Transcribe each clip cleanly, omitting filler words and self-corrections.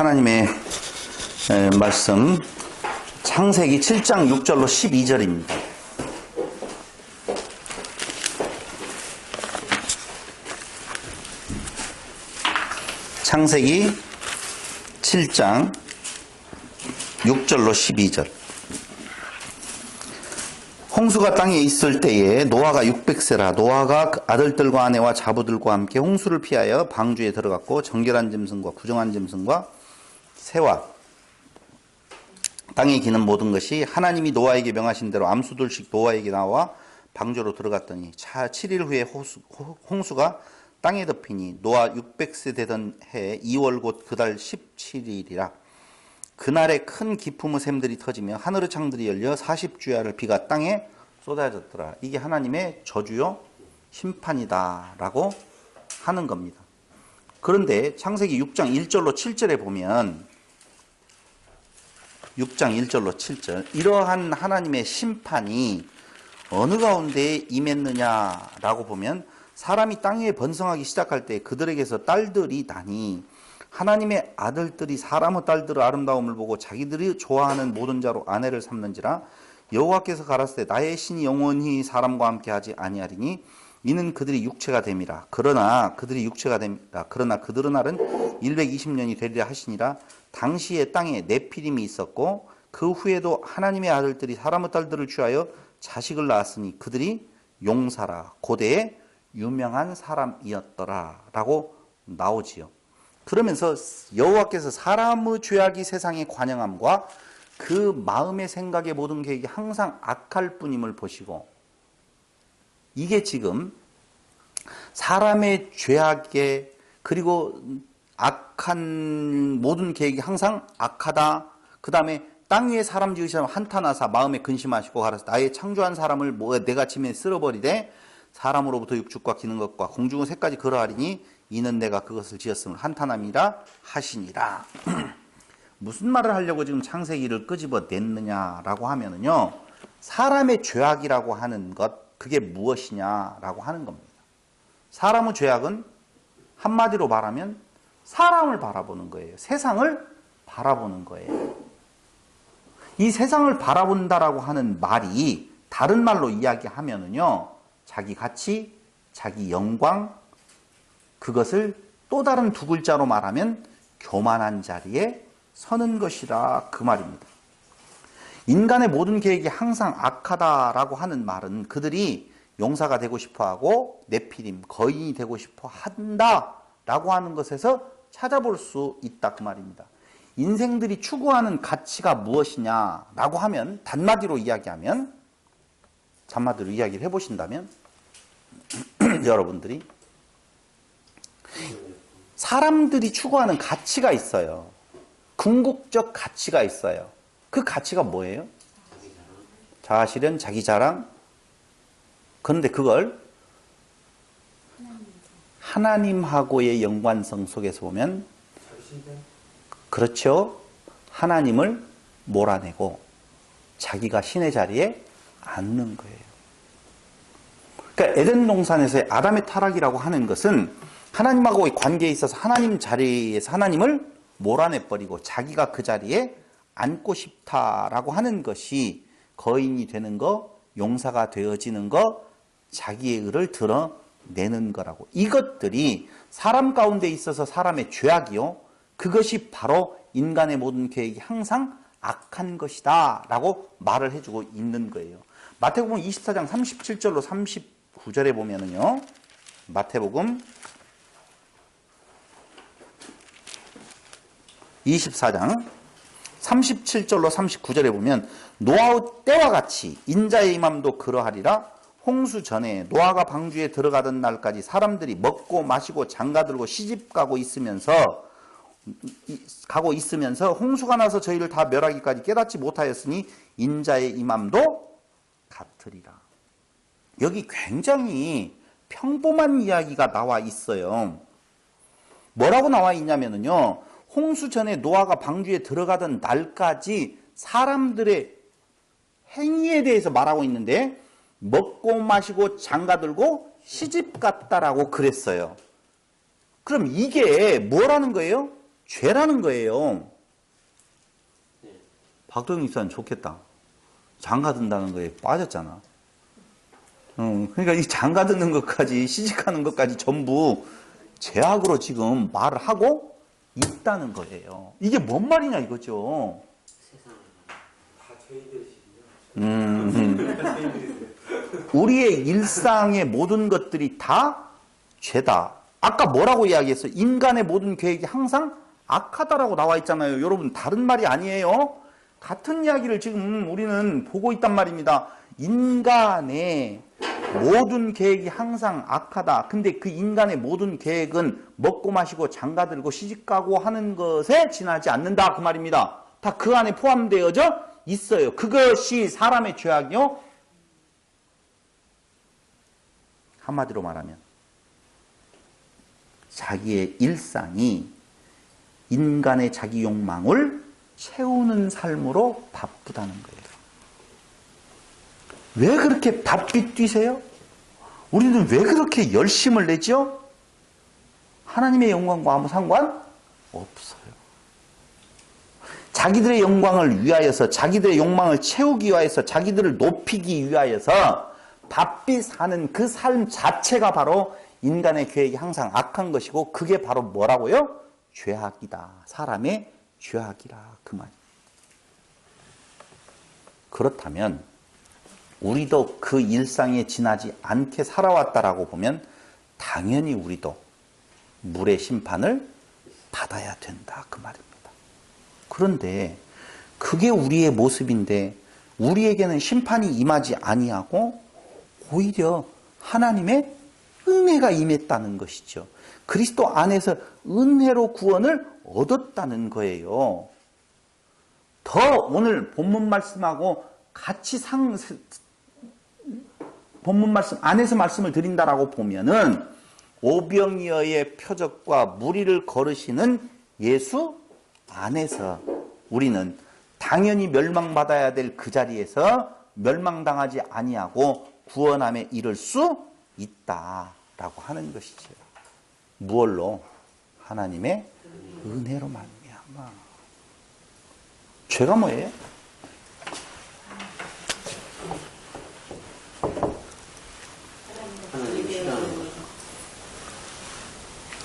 하나님의 말씀 창세기 7장 6절로 12절입니다. 창세기 7장 6절로 12절. 홍수가 땅에 있을 때에 노아가 600세라 노아가 아들들과 아내와 자부들과 함께 홍수를 피하여 방주에 들어갔고 정결한 짐승과 부정한 짐승과 새와 땅에 기는 모든 것이 하나님이 노아에게 명하신 대로 암수들씩 노아에게 나와 방주로 들어갔더니 7일 후에 홍수가 땅에 덮이니 노아 600세 되던 해 2월 곧 그달 17일이라. 그날에 큰 기품의 샘들이 터지며 하늘의 창들이 열려 40주야를 비가 땅에 쏟아졌더라. 이게 하나님의 저주요 심판이다 라고 하는 겁니다. 그런데 창세기 6장 1절로 7절에 보면 6장 1절로 7절 이러한 하나님의 심판이 어느 가운데 임했느냐라고 보면 사람이 땅 위에 번성하기 시작할 때 그들에게서 딸들이 나니 하나님의 아들들이 사람의 딸들의 아름다움을 보고 자기들이 좋아하는 모든 자로 아내를 삼는지라. 여호와께서 가라사대 나의 신이 영원히 사람과 함께 하지 아니하리니 이는 그들이 육체가 됨이라. 그러나 그들은 날은 120년이 되리라 하시니라. 당시에 땅에 네피림이 있었고 그 후에도 하나님의 아들들이 사람의 딸들을 취하여 자식을 낳았으니 그들이 용사라 고대의 유명한 사람이었더라 라고 나오지요. 그러면서 여호와께서 사람의 죄악이 세상에 관영함과 그 마음의 생각의 모든 계획이 항상 악할 뿐임을 보시고, 이게 지금 사람의 죄악에 그리고 악한 모든 계획이 항상 악하다. 그 다음에 땅 위에 사람 지으시면 한탄하사 마음에 근심하시고 가라사 나의 창조한 사람을 내가 침에 쓸어버리되 사람으로부터 육축과 기는 것과 공중의 새까지 그러하리니 이는 내가 그것을 지었음을 한탄함이라 하시니라. 무슨 말을 하려고 지금 창세기를 끄집어냈느냐라고 하면은요, 사람의 죄악이라고 하는 것, 그게 무엇이냐라고 하는 겁니다. 사람의 죄악은 한마디로 말하면 사람을 바라보는 거예요. 세상을 바라보는 거예요. 이 세상을 바라본다라고 하는 말이 다른 말로 이야기하면은요, 자기 가치, 자기 영광, 그것을 또 다른 두 글자로 말하면 교만한 자리에 서는 것이라 그 말입니다. 인간의 모든 계획이 항상 악하다라고 하는 말은 그들이 용사가 되고 싶어하고 네피림, 거인이 되고 싶어 한다라고 하는 것에서 찾아볼 수 있다 그 말입니다. 인생들이 추구하는 가치가 무엇이냐라고 하면 단마디로 이야기하면, 잔마디로 이야기를 해보신다면 여러분들이 사람들이 추구하는 가치가 있어요. 궁극적 가치가 있어요. 그 가치가 뭐예요? 자아실현, 자기 자랑. 그런데 그걸 하나님하고의 연관성 속에서 보면, 그렇죠, 하나님을 몰아내고 자기가 신의 자리에 앉는 거예요. 그러니까 에덴 동산에서의 아담의 타락이라고 하는 것은 하나님하고의 관계에 있어서 하나님 자리에서 하나님을 몰아내버리고 자기가 그 자리에 앉고 싶다라고 하는 것이 거인이 되는 거, 용사가 되어지는 거, 자기의 의를 드러내는 거라고. 이것들이 사람 가운데 있어서 사람의 죄악이요, 그것이 바로 인간의 모든 계획이 항상 악한 것이다 라고 말을 해주고 있는 거예요. 마태복음 24장 37절로 39절에 보면은요, 마태복음 24장 37절로 39절에 보면 노아의 때와 같이 인자의 임함도 그러하리라. 홍수 전에 노아가 방주에 들어가던 날까지 사람들이 먹고 마시고 장가들고 시집가고 있으면서 홍수가 나서 저희를 다 멸하기까지 깨닫지 못하였으니 인자의 임함도 같으리라. 여기 굉장히 평범한 이야기가 나와 있어요. 뭐라고 나와 있냐면요, 홍수 전에 노아가 방주에 들어가던 날까지 사람들의 행위에 대해서 말하고 있는데 먹고 마시고 장가들고 시집 갔다라고 그랬어요. 그럼 이게 뭐라는 거예요? 죄라는 거예요. 박동영 입사는 좋겠다. 장가 든다는 거에 빠졌잖아. 그러니까 이 장가 듣는 것까지 시집가는 것까지 전부 죄악으로 지금 말을 하고 있다는 거예요. 이게 뭔 말이냐 이거죠. 우리의 일상의 모든 것들이 다 죄다. 아까 뭐라고 이야기했어요? 인간의 모든 계획이 항상 악하다라고 나와 있잖아요. 여러분 다른 말이 아니에요. 같은 이야기를 지금 우리는 보고 있단 말입니다. 인간의 모든 계획이 항상 악하다. 근데 그 인간의 모든 계획은 먹고 마시고 장가들고 시집가고 하는 것에 지나지 않는다 그 말입니다. 다 그 안에 포함되어져 있어요. 그것이 사람의 죄악이요. 한마디로 말하면 자기의 일상이 인간의 자기 욕망을 채우는 삶으로 바쁘다는 거예요. 왜 그렇게 바삐 뛰세요? 우리는 왜 그렇게 열심을 내죠? 하나님의 영광과 아무 상관 없어요. 자기들의 영광을 위하여서, 자기들의 욕망을 채우기 위하여서, 자기들을 높이기 위하여서 바삐 사는 그 삶 자체가 바로 인간의 계획이 항상 악한 것이고, 그게 바로 뭐라고요? 죄악이다. 사람의 죄악이라 그 말입니다. 그렇다면 우리도 그 일상에 지나지 않게 살아왔다라고 보면 당연히 우리도 물의 심판을 받아야 된다 그 말입니다. 그런데 그게 우리의 모습인데 우리에게는 심판이 임하지 아니하고 오히려 하나님의 은혜가 임했다는 것이죠. 그리스도 안에서 은혜로 구원을 얻었다는 거예요. 더 오늘 본문 말씀하고 같이 본문 말씀 안에서 말씀을 드린다라고 보면은 오병이어의 표적과 무리를 거르시는 예수 안에서 우리는 당연히 멸망받아야 될 그 자리에서 멸망당하지 아니하고 구원함에 이를 수 있다라고 하는 것이죠. 무얼로? 하나님의 은혜로 말미암아. 죄가 뭐예요?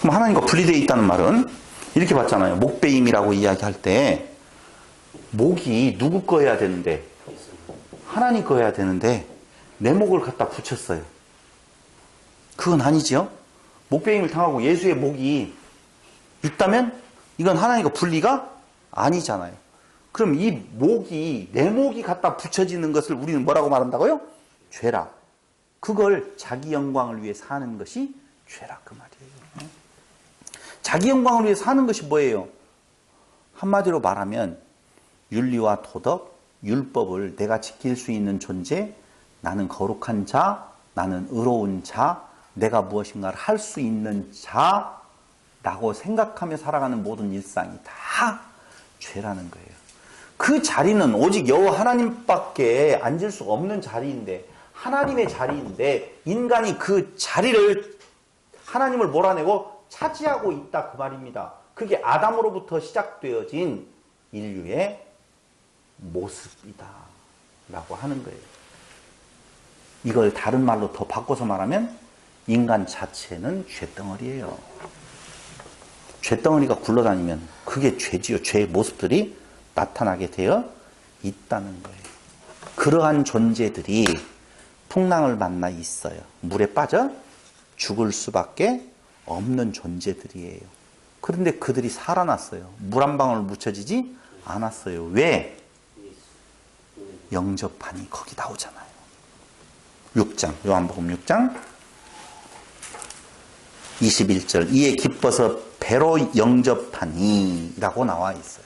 그럼 하나님과 분리되어 있다는 말은 이렇게 봤잖아요. 목배임이라고 이야기할 때 목이 누구 거여야 되는데 하나님 거여야 되는데 내 목을 갖다 붙였어요. 그건 아니죠. 목배임을 당하고 예수의 목이 있다면 이건 하나님과 분리가 아니잖아요. 그럼 이 목이 내 목이 갖다 붙여지는 것을 우리는 뭐라고 말한다고요? 죄라. 그걸 자기 영광을 위해 사는 것이 죄라 그 말이에요. 자기 영광을 위해 사는 것이 뭐예요? 한마디로 말하면 윤리와 도덕, 율법을 내가 지킬 수 있는 존재, 나는 거룩한 자, 나는 의로운 자, 내가 무엇인가를 할 수 있는 자라고 생각하며 살아가는 모든 일상이 다 죄라는 거예요. 그 자리는 오직 여호와 하나님밖에 앉을 수 없는 자리인데, 하나님의 자리인데 인간이 그 자리를 하나님을 몰아내고 차지하고 있다 그 말입니다. 그게 아담으로부터 시작되어진 인류의 모습이다 라고 하는 거예요. 이걸 다른 말로 더 바꿔서 말하면 인간 자체는 죄덩어리예요. 죄덩어리가 굴러다니면 그게 죄지요. 죄의 모습들이 나타나게 되어 있다는 거예요. 그러한 존재들이 풍랑을 만나 있어요. 물에 빠져 죽을 수밖에 없는 존재들이에요. 그런데 그들이 살아났어요. 물 한 방울 묻혀지지 않았어요. 왜? 영접하니 거기 나오잖아요. 6장, 요한복음 6장 21절 이에 기뻐서 배로 영접하니 라고 나와 있어요.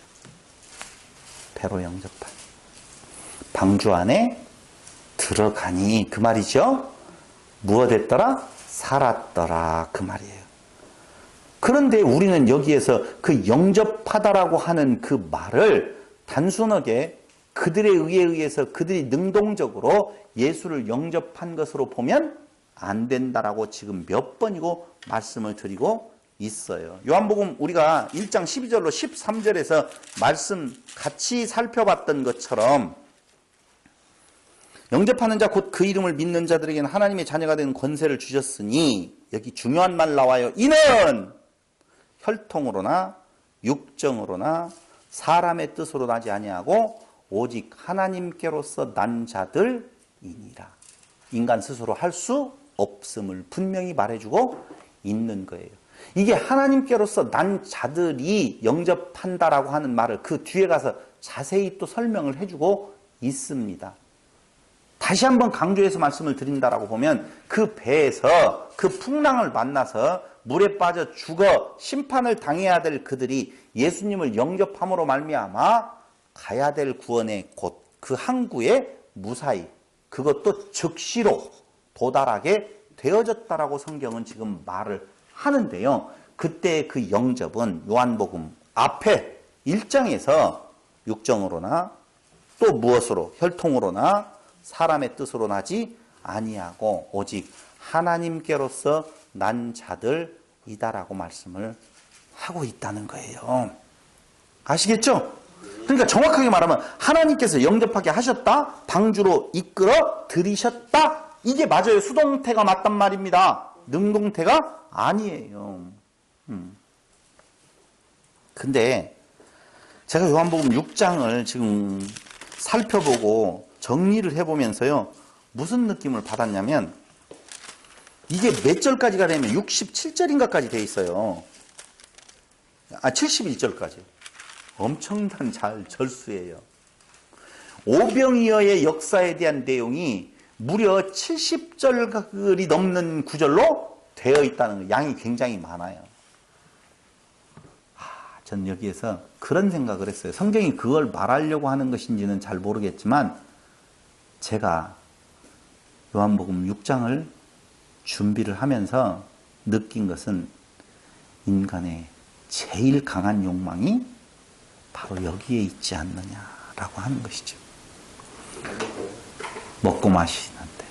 배로 영접하니 방주 안에 들어가니 그 말이죠. 무엇했더라? 살았더라 그 말이에요. 그런데 우리는 여기에서 그 영접하다라고 하는 그 말을 단순하게 그들에 의해서 그들이 능동적으로 예수를 영접한 것으로 보면 안 된다라고 지금 몇 번이고 말씀을 드리고 있어요. 요한복음 우리가 1장 12절로 13절에서 말씀 같이 살펴봤던 것처럼 영접하는 자 곧 그 이름을 믿는 자들에게는 하나님의 자녀가 되는 권세를 주셨으니, 여기 중요한 말 나와요. 이는 혈통으로나 육정으로나 사람의 뜻으로 나지 아니하고 오직 하나님께로서 난 자들이니라. 인간 스스로 할 수 없음을 분명히 말해주고 있는 거예요. 이게 하나님께로서 난 자들이 영접한다라고 하는 말을 그 뒤에 가서 자세히 또 설명을 해주고 있습니다. 다시 한번 강조해서 말씀을 드린다라고 보면, 그 배에서 그 풍랑을 만나서 물에 빠져 죽어 심판을 당해야 될 그들이 예수님을 영접함으로 말미암아 가야 될 구원의 곳, 그 항구에 무사히, 그것도 즉시로 도달하게 되어졌다라고 성경은 지금 말을 하는데요. 그때 그 영접은 요한복음 앞에 1장에서 육정으로나 또 무엇으로, 혈통으로나 사람의 뜻으로 나지 아니하고 오직 하나님께로서 난 자들이다라고 말씀을 하고 있다는 거예요. 아시겠죠? 그러니까 정확하게 말하면 하나님께서 영접하게 하셨다, 방주로 이끌어 들이셨다, 이게 맞아요. 수동태가 맞단 말입니다. 능동태가 아니에요. 근데 제가 요한복음 6장을 지금 살펴보고 정리를 해보면서요, 무슨 느낌을 받았냐면, 이게 몇 절까지가 되면 67절인가까지 돼 있어요. 71절까지. 엄청난 절수예요. 오병이어의 역사에 대한 내용이 무려 70절이 넘는 구절로 되어 있다는 거예요. 양이 굉장히 많아요. 전 여기에서 그런 생각을 했어요. 성경이 그걸 말하려고 하는 것인지는 잘 모르겠지만, 제가 요한복음 6장을 준비를 하면서 느낀 것은 인간의 제일 강한 욕망이 바로 여기에 있지 않느냐라고 하는 것이죠. 먹고 마시는데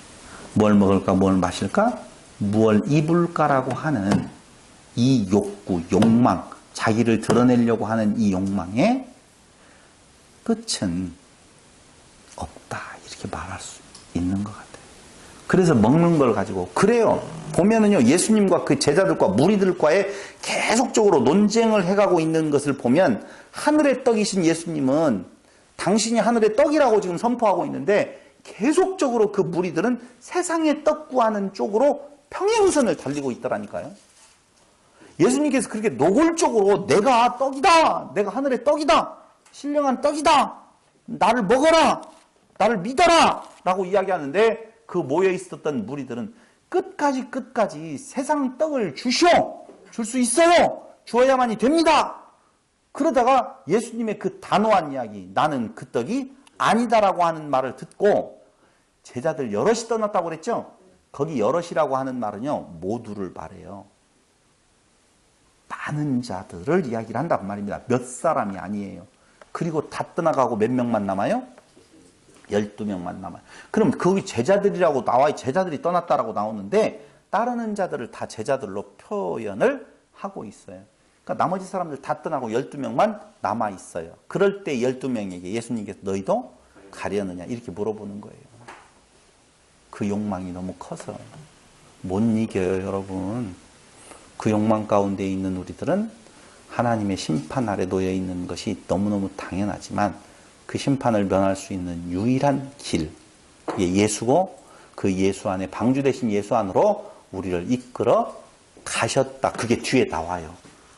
뭘 먹을까 뭘 마실까 무얼 입을까라고 하는 이 욕구, 욕망, 자기를 드러내려고 하는 이 욕망의 끝은 없다, 이렇게 말할 수 있는 것 같아요. 그래서 먹는 걸 가지고, 그래요. 보면은요, 예수님과 그 제자들과 무리들과의 계속적으로 논쟁을 해가고 있는 것을 보면, 하늘의 떡이신 예수님은 당신이 하늘의 떡이라고 지금 선포하고 있는데, 계속적으로 그 무리들은 세상의 떡 구하는 쪽으로 평행선을 달리고 있더라니까요. 예수님께서 그렇게 노골적으로 내가 떡이다, 내가 하늘의 떡이다, 신령한 떡이다, 나를 먹어라, 나를 믿어라 라고 이야기하는데, 그 모여 있었던 무리들은 끝까지 세상 떡을 주시오, 줄 수 있어요, 주어야만이 됩니다. 그러다가 예수님의 그 단호한 이야기, 나는 그 떡이 아니다라고 하는 말을 듣고 제자들 여럿이 떠났다고 그랬죠? 거기 여럿이라고 하는 말은요, 모두를 말해요. 많은 자들을 이야기를 한단 말입니다. 몇 사람이 아니에요. 그리고 다 떠나가고 몇 명만 남아요? 12명만 남아요. 그럼 거기 제자들이라고 나와, 제자들이 떠났다라고 나오는데 따르는 자들을 다 제자들로 표현을 하고 있어요. 그러니까 나머지 사람들 다 떠나고 12명만 남아 있어요. 그럴 때 12명에게 예수님께서 너희도 가려느냐 이렇게 물어보는 거예요. 그 욕망이 너무 커서 못 이겨요, 여러분. 그 욕망 가운데 있는 우리들은 하나님의 심판 아래 놓여 있는 것이 너무너무 당연하지만, 그 심판을 면할 수 있는 유일한 길, 그게 예수고, 그 예수 안에, 방주 되신 예수 안으로 우리를 이끌어 가셨다. 그게 뒤에 나와요.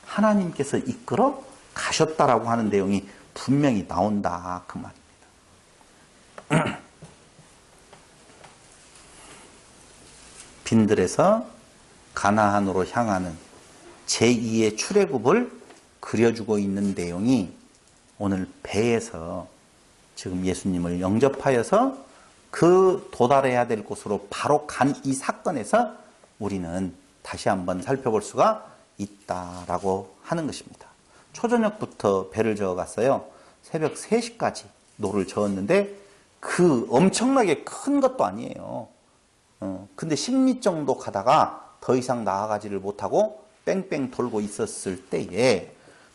하나님께서 이끌어 가셨다라고 하는 내용이 분명히 나온다, 그 말입니다. 빈들에서 가나안으로 향하는 제2의 출애굽을 그려주고 있는 내용이 오늘 배에서 지금 예수님을 영접하여서 그 도달해야 될 곳으로 바로 간 이 사건에서 우리는 다시 한번 살펴볼 수가 있다라고 하는 것입니다. 초저녁부터 배를 저어갔어요. 새벽 3시까지 노를 저었는데 그 엄청나게 큰 것도 아니에요. 근데 10리 정도 가다가 더 이상 나아가지를 못하고 뺑뺑 돌고 있었을 때에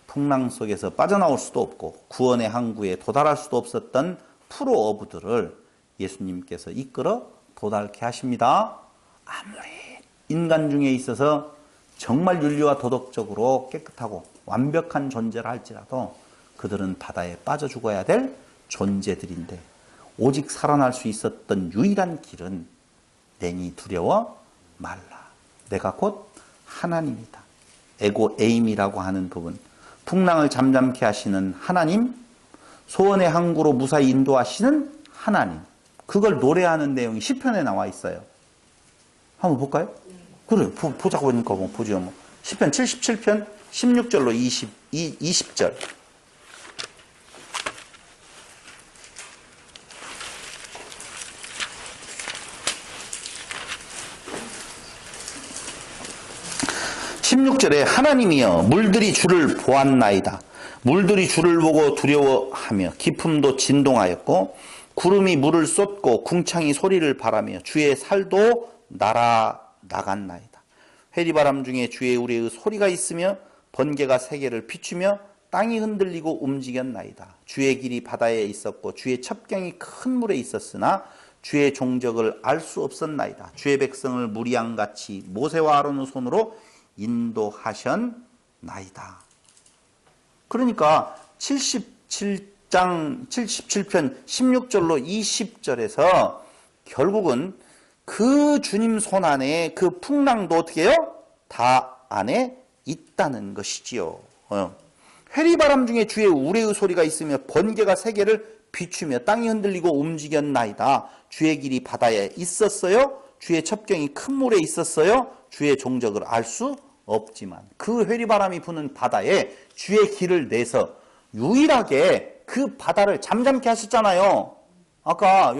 풍랑 속에서 빠져나올 수도 없고 구원의 항구에 도달할 수도 없었던 프로 어부들을 예수님께서 이끌어 도달케 하십니다. 아무리 인간 중에 있어서 정말 윤리와 도덕적으로 깨끗하고 완벽한 존재를 할지라도 그들은 바다에 빠져 죽어야 될 존재들인데 오직 살아날 수 있었던 유일한 길은 내니 두려워 말라. 내가 곧 하나님이다. 에고 에임이라고 하는 부분. 풍랑을 잠잠케 하시는 하나님, 소원의 항구로 무사히 인도하시는 하나님. 그걸 노래하는 내용이 시편에 나와 있어요. 한번 볼까요? 그래, 보자고 하니까 뭐 보죠. 뭐. 시편 77편 16절로 20절. (16절에) 하나님이여 물들이 주를 보았나이다. 물들이 주를 보고 두려워하며 기품도 진동하였고 구름이 물을 쏟고 궁창이 소리를 바라며 주의 살도 날아나갔나이다. 회리바람 중에 주의 우리의 소리가 있으며 번개가 세계를 비추며 땅이 흔들리고 움직였나이다. 주의 길이 바다에 있었고 주의 첩경이 큰 물에 있었으나 주의 종적을 알 수 없었나이다. 주의 백성을 무리양같이 모세와 아론의 손으로 인도하셨나이다. 그러니까 77편 16절로 20절에서 결국은 그 주님 손 안에 그 풍랑도 어떻게 해요? 다 안에 있다는 것이지요. 회리바람 중에 주의 우레의 소리가 있으며 번개가 세계를 비추며 땅이 흔들리고 움직였나이다. 주의 길이 바다에 있었어요. 주의 첩경이 큰 물에 있었어요. 주의 종적을 알 수 없지만 그 회리바람이 부는 바다에 주의 길을 내서 유일하게 그 바다를 잠잠케 하셨잖아요. 아까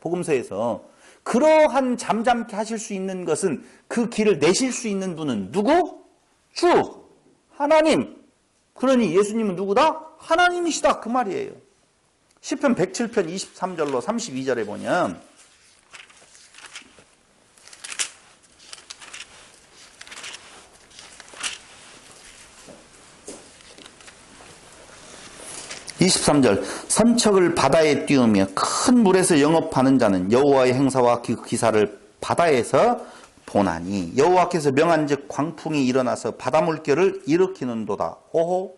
복음서에서 그러한 잠잠케 하실 수 있는 것은 그 길을 내실 수 있는 분은 누구? 주 하나님. 그러니 예수님은 누구다? 하나님이시다 그 말이에요. 시편 107편 23절로 32절에 보면 23절 선척을 바다에 띄우며 큰 물에서 영업하는 자는 여호와의 행사와 그 기사를 바다에서 보나니 여호와께서 명한즉 광풍이 일어나서 바다 물결을 일으키는도다. 오호,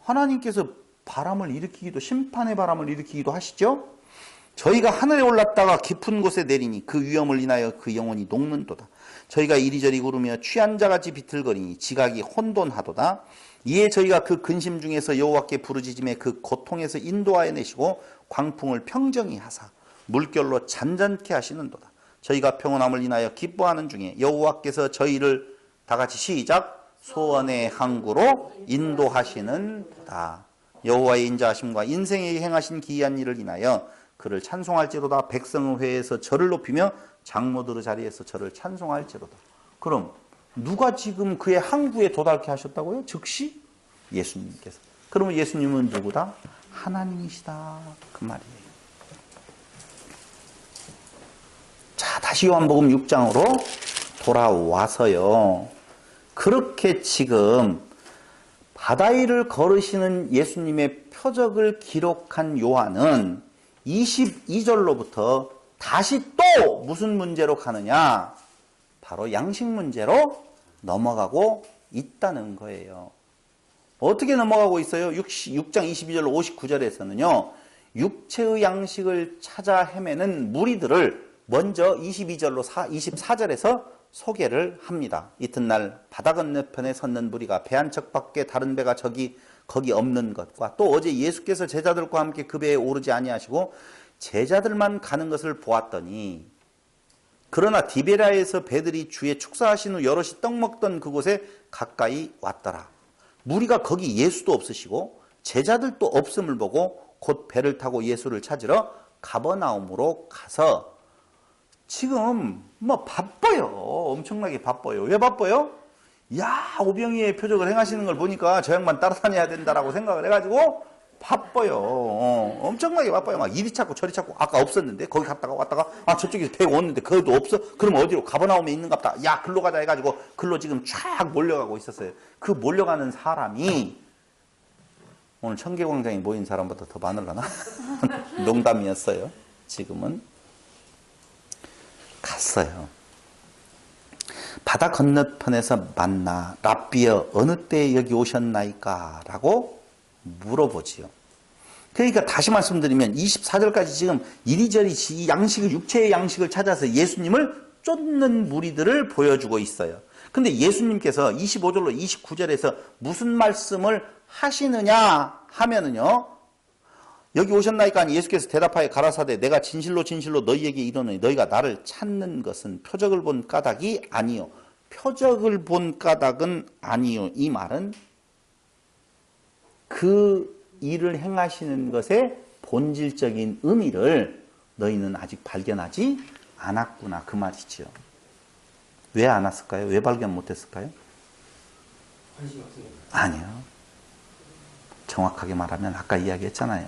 하나님께서 바람을 일으키기도 심판의 바람을 일으키기도 하시죠. 저희가 하늘에 올랐다가 깊은 곳에 내리니 그 위험을 인하여 그 영혼이 녹는도다. 저희가 이리저리 구르며 취한 자같이 비틀거리니 지각이 혼돈하도다. 이에 저희가 그 근심 중에서 여호와께 부르짖음에 그 고통에서 인도하여 내시고 광풍을 평정히 하사 물결로 잔잔케 하시는도다. 저희가 평온함을 인하여 기뻐하는 중에 여호와께서 저희를 다같이 시작 소원의 항구로 인도하시는도다. 여호와의 인자하심과 인생에 행하신 기이한 일을 인하여 그를 찬송할지로다. 백성의 회에서 저를 높이며 장로들의 자리에서 저를 찬송할지로다. 그럼 누가 지금 그의 항구에 도달케 하셨다고요? 즉시 예수님께서. 그러면 예수님은 누구다? 하나님이시다 그 말이에요. 자, 다시 요한복음 6장으로 돌아와서요. 그렇게 지금 바다 위를 걸으시는 예수님의 표적을 기록한 요한은 22절로부터 다시 또 무슨 문제로 가느냐? 바로 양식 문제로 넘어가고 있다는 거예요. 어떻게 넘어가고 있어요? 6장 22절로 59절에서는요. 육체의 양식을 찾아 헤매는 무리들을 먼저 22절로 24절에서 소개를 합니다. 이튿날 바다 건너편에 섰는 무리가 배 한 척밖에 다른 배가 거기 없는 것과 또 어제 예수께서 제자들과 함께 그 배에 오르지 아니하시고 제자들만 가는 것을 보았더니 그러나 디베랴에서 배들이 주의 축사하신 후 여럿이 떡 먹던 그곳에 가까이 왔더라. 무리가 거기 예수도 없으시고 제자들도 없음을 보고 곧 배를 타고 예수를 찾으러 가버나움으로 가서 지금 뭐 바빠요. 엄청나게 바빠요. 왜 바빠요? 야, 오병이의 표적을 행하시는 걸 보니까 저 양반 따라다녀야 된다라고 생각을 해가지고 바빠요. 엄청나게 바빠요. 막 이리 찾고 저리 찾고 아까 없었는데 거기 갔다가 왔다가 저쪽에서 배가 왔는데 그것도 없어? 그럼 어디로? 가버나움에 있는갑다. 야 글로 가자 해가지고 글로 지금 쫙 몰려가고 있었어요. 그 몰려가는 사람이 오늘 청계광장에 모인 사람보다 더 많으려나? 농담이었어요. 지금은 갔어요. 바다 건너편에서 만나 랍비여 어느 때에 여기 오셨나이까? 라고 물어보지요. 그러니까 다시 말씀드리면 24절까지 지금 이리저리 이 양식을 육체의 양식을 찾아서 예수님을 쫓는 무리들을 보여주고 있어요. 근데 예수님께서 25절로 29절에서 무슨 말씀을 하시느냐 하면은요. 여기 오셨나이까 하니 예수께서 대답하여 가라사대 내가 진실로 진실로 너희에게 이르노니 너희가 나를 찾는 것은 표적을 본 까닭이 아니요. 표적을 본 까닭은 아니요. 이 말은 그 일을 행하시는 것의 본질적인 의미를 너희는 아직 발견하지 않았구나 그 말이죠. 왜 안 왔을까요? 왜 발견 못했을까요? 아니요. 정확하게 말하면 아까 이야기했잖아요.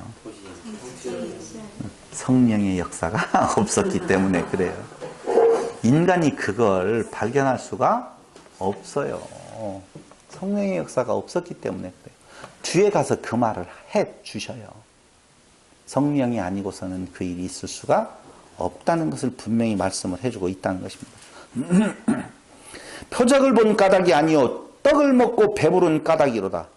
성령의 역사가 없었기 때문에 그래요. 인간이 그걸 발견할 수가 없어요. 성령의 역사가 없었기 때문에 그래요. 뒤에 가서 그 말을 해 주셔요. 성령이 아니고서는 그 일이 있을 수가 없다는 것을 분명히 말씀을 해주고 있다는 것입니다. 표적을 본 까닭이 아니요 떡을 먹고 배부른 까닭이로다.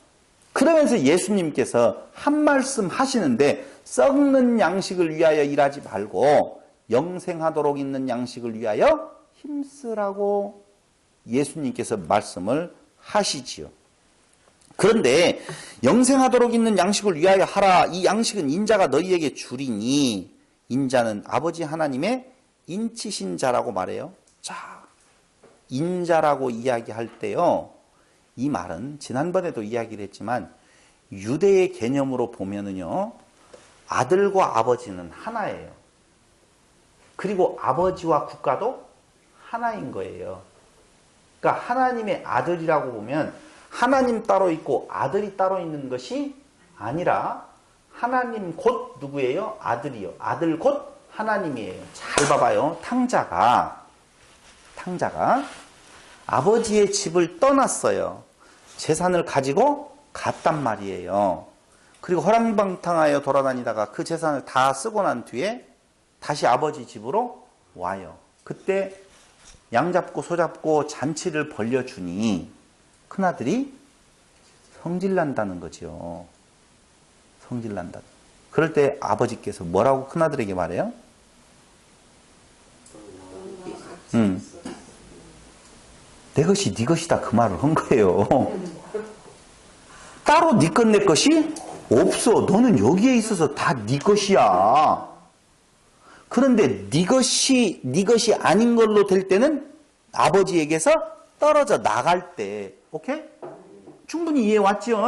그러면서 예수님께서 한 말씀 하시는데 썩는 양식을 위하여 일하지 말고 영생하도록 있는 양식을 위하여 힘쓰라고 예수님께서 말씀을 하시지요. 그런데 영생하도록 있는 양식을 위하여 하라. 이 양식은 인자가 너희에게 주리니 인자는 아버지 하나님의 인치신 자라고 말해요. 자, 인자라고 이야기할 때요. 이 말은 지난번에도 이야기를 했지만 유대의 개념으로 보면은요. 아들과 아버지는 하나예요. 그리고 아버지와 국가도 하나인 거예요. 그러니까 하나님의 아들이라고 보면 하나님 따로 있고 아들이 따로 있는 것이 아니라 하나님 곧 누구예요? 아들이요. 아들 곧 하나님이에요. 잘 봐봐요. 탕자가 아버지의 집을 떠났어요. 재산을 가지고 갔단 말이에요. 그리고 허랑방탕하여 돌아다니다가 그 재산을 다 쓰고 난 뒤에 다시 아버지 집으로 와요. 그때 양 잡고 소 잡고 잔치를 벌려주니 큰아들이 성질난다는 거죠. 성질난다. 그럴 때 아버지께서 뭐라고 큰아들에게 말해요? 내 것이 네 것이다 그 말을 한 거예요. 따로 네 것 내 것이 없어. 너는 여기에 있어서 다 네 것이야. 그런데 네 것이 아닌 걸로 될 때는 아버지에게서 떨어져 나갈 때, 오케이? 충분히 이해 왔죠?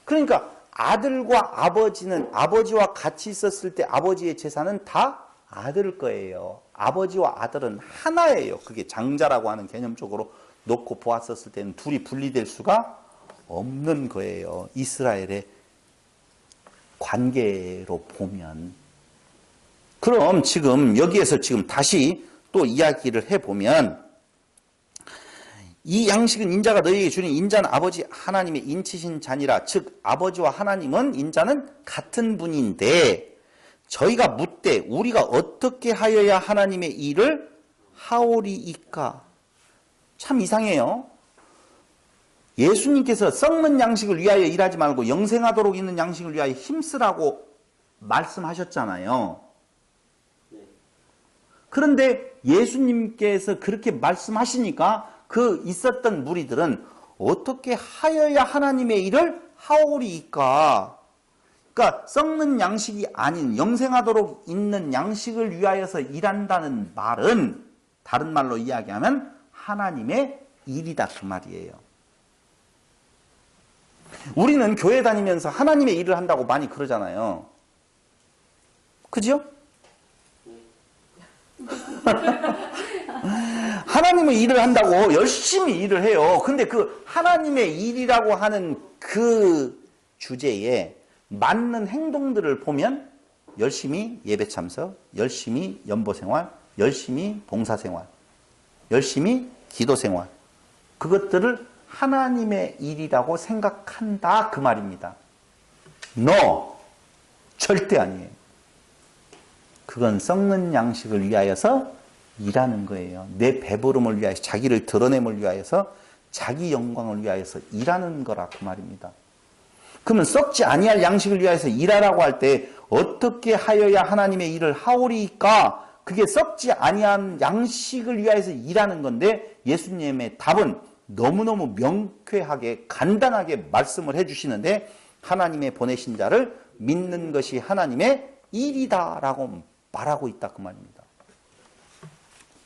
그러니까 아들과 아버지는 아버지와 같이 있었을 때 아버지의 재산은 다 아들 거예요. 아버지와 아들은 하나예요. 그게 장자라고 하는 개념적으로 놓고 보았었을 때는 둘이 분리될 수가 없는 거예요. 이스라엘의 관계로 보면. 그럼 지금 여기에서 지금 다시 또 이야기를 해보면 이 양식은 인자가 너희에게 주는 인자는 아버지 하나님의 인치신 자니라. 즉 아버지와 하나님은 인자는 같은 분인데 저희가 묻되 우리가 어떻게 하여야 하나님의 일을 하오리이까? 참 이상해요. 예수님께서 썩는 양식을 위하여 일하지 말고 영생하도록 있는 양식을 위하여 힘쓰라고 말씀하셨잖아요. 그런데 예수님께서 그렇게 말씀하시니까 그 있었던 무리들은 어떻게 하여야 하나님의 일을 하오리이까? 그러니까 썩는 양식이 아닌 영생하도록 있는 양식을 위하여서 일한다는 말은 다른 말로 이야기하면 하나님의 일이다 그 말이에요. 우리는 교회 다니면서 하나님의 일을 한다고 많이 그러잖아요. 그죠? 하나님의 일을 한다고 열심히 일을 해요. 근데 그 하나님의 일이라고 하는 그 주제에 맞는 행동들을 보면 열심히 예배 참석, 열심히 연보 생활, 열심히 봉사 생활, 열심히 기도 생활, 그것들을 하나님의 일이라고 생각한다 그 말입니다. No, 절대 아니에요. 그건 썩는 양식을 위하여서 일하는 거예요. 내 배부름을 위하여서, 자기를 드러냄을 위하여서, 자기 영광을 위하여서 일하는 거라 그 말입니다. 그러면 썩지 아니할 양식을 위하여서 일하라고 할 때 어떻게 하여야 하나님의 일을 하오리까? 그게 썩지 아니한 양식을 위하여서 일하는 건데 예수님의 답은 너무너무 명쾌하게 간단하게 말씀을 해주시는데 하나님의 보내신 자를 믿는 것이 하나님의 일이다라고 말하고 있다 그 말입니다.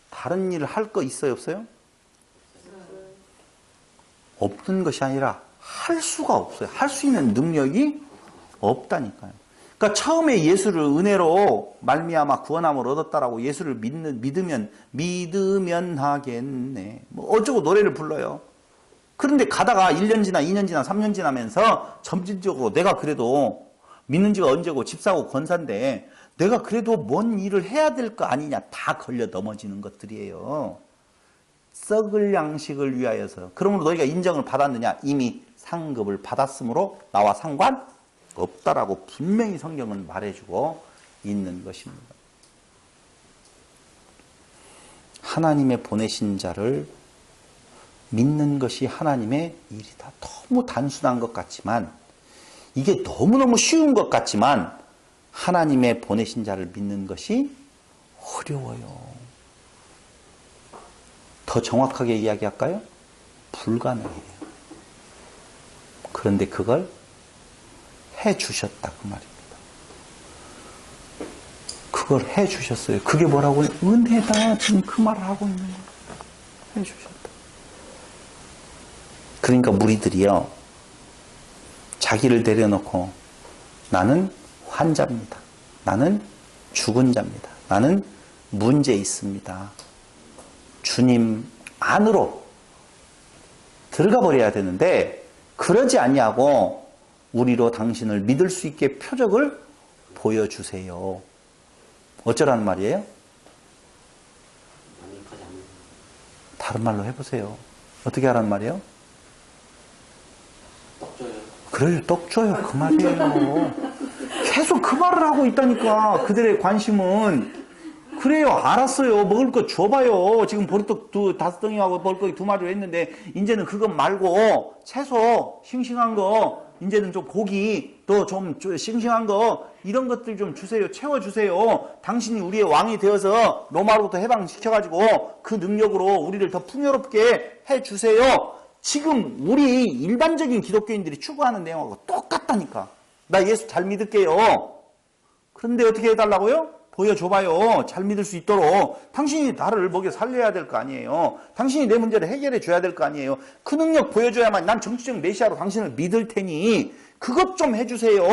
다른 일을 할 거 있어요 없어요? 없는 것이 아니라 할 수가 없어요. 할 수 있는 능력이 없다니까요. 그러니까 처음에 예수를 은혜로 말미암아 구원함을 얻었다라고 예수를 믿으면 하겠네. 뭐 어쩌고 노래를 불러요. 그런데 가다가 1년 지나 2년 지나 3년 지나면서 점진적으로 내가 그래도 믿는 지가 언제고 집 사고 권사인데 내가 그래도 뭔 일을 해야 될 거 아니냐 다 걸려 넘어지는 것들이에요. 썩을 양식을 위하여서. 그러므로 너희가 인정을 받았느냐? 이미 상급을 받았으므로 나와 상관없다라고 분명히 성경은 말해주고 있는 것입니다. 하나님의 보내신 자를 믿는 것이 하나님의 일이다. 너무 단순한 것 같지만 이게 너무너무 쉬운 것 같지만 하나님의 보내신 자를 믿는 것이 어려워요. 더 정확하게 이야기할까요? 불가능해요. 그런데 그걸 해주셨다 그 말입니다. 그걸 해주셨어요. 그게 뭐라고? 은혜다. 지금 그 말을 하고 있는 거예요. 해주셨다. 그러니까 무리들이요. 자기를 내려놓고 나는 환자입니다. 나는 죽은 자입니다. 나는 문제 있습니다. 주님 안으로 들어가 버려야 되는데 그러지 아니하고 우리로 당신을 믿을 수 있게 표적을 보여주세요. 어쩌라는 말이에요? 다른 말로 해보세요. 어떻게 하라는 말이에요? 그래요, 떡 줘요. 그 말이에요. 계속 그 말을 하고 있다니까. 그들의 관심은. 그래요, 알았어요. 먹을 거 줘봐요. 지금 보리떡 5덩이하고 먹을 거 2마리로 했는데 이제는 그것 말고 채소 싱싱한 거, 이제는 좀 고기 또 좀 싱싱한 거 이런 것들 좀 주세요. 채워주세요. 당신이 우리의 왕이 되어서 로마로부터 해방시켜가지고 그 능력으로 우리를 더 풍요롭게 해주세요. 지금 우리 일반적인 기독교인들이 추구하는 내용하고 똑같다니까. 나 예수 잘 믿을게요. 그런데 어떻게 해달라고요? 보여줘봐요. 잘 믿을 수 있도록. 당신이 나를 먹여 살려야 될 거 아니에요. 당신이 내 문제를 해결해 줘야 될 거 아니에요. 그 능력 보여줘야만 난 정치적 메시아로 당신을 믿을 테니 그것 좀 해주세요.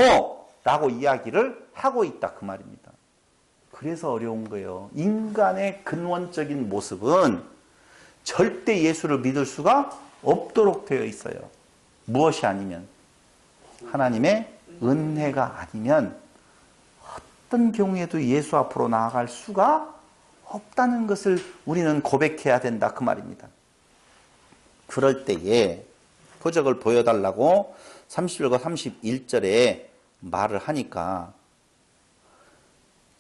라고 이야기를 하고 있다 그 말입니다. 그래서 어려운 거예요. 인간의 근원적인 모습은 절대 예수를 믿을 수가 없도록 되어 있어요. 무엇이 아니면 하나님의 은혜가 아니면 어떤 경우에도 예수 앞으로 나아갈 수가 없다는 것을 우리는 고백해야 된다 그 말입니다. 그럴 때에 표적을 보여달라고 30절과 31절에 말을 하니까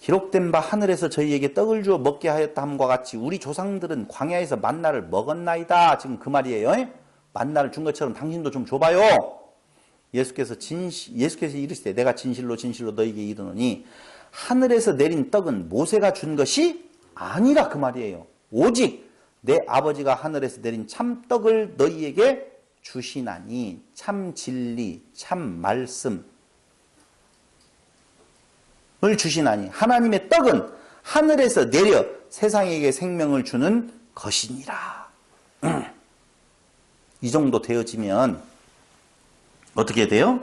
기록된 바 하늘에서 저희에게 떡을 주어 먹게 하였다 함과 같이 우리 조상들은 광야에서 만나를 먹었나이다. 지금 그 말이에요. 만나를 준 것처럼 당신도 좀 줘봐요. 예수께서 이르시되 내가 진실로 진실로 너희에게 이르노니 하늘에서 내린 떡은 모세가 준 것이 아니라 그 말이에요. 오직 내 아버지가 하늘에서 내린 참떡을 너희에게 주시나니 참 진리, 참 말씀을 주시나니 하나님의 떡은 하늘에서 내려 세상에게 생명을 주는 것이니라. 이 정도 되어지면 어떻게 돼요?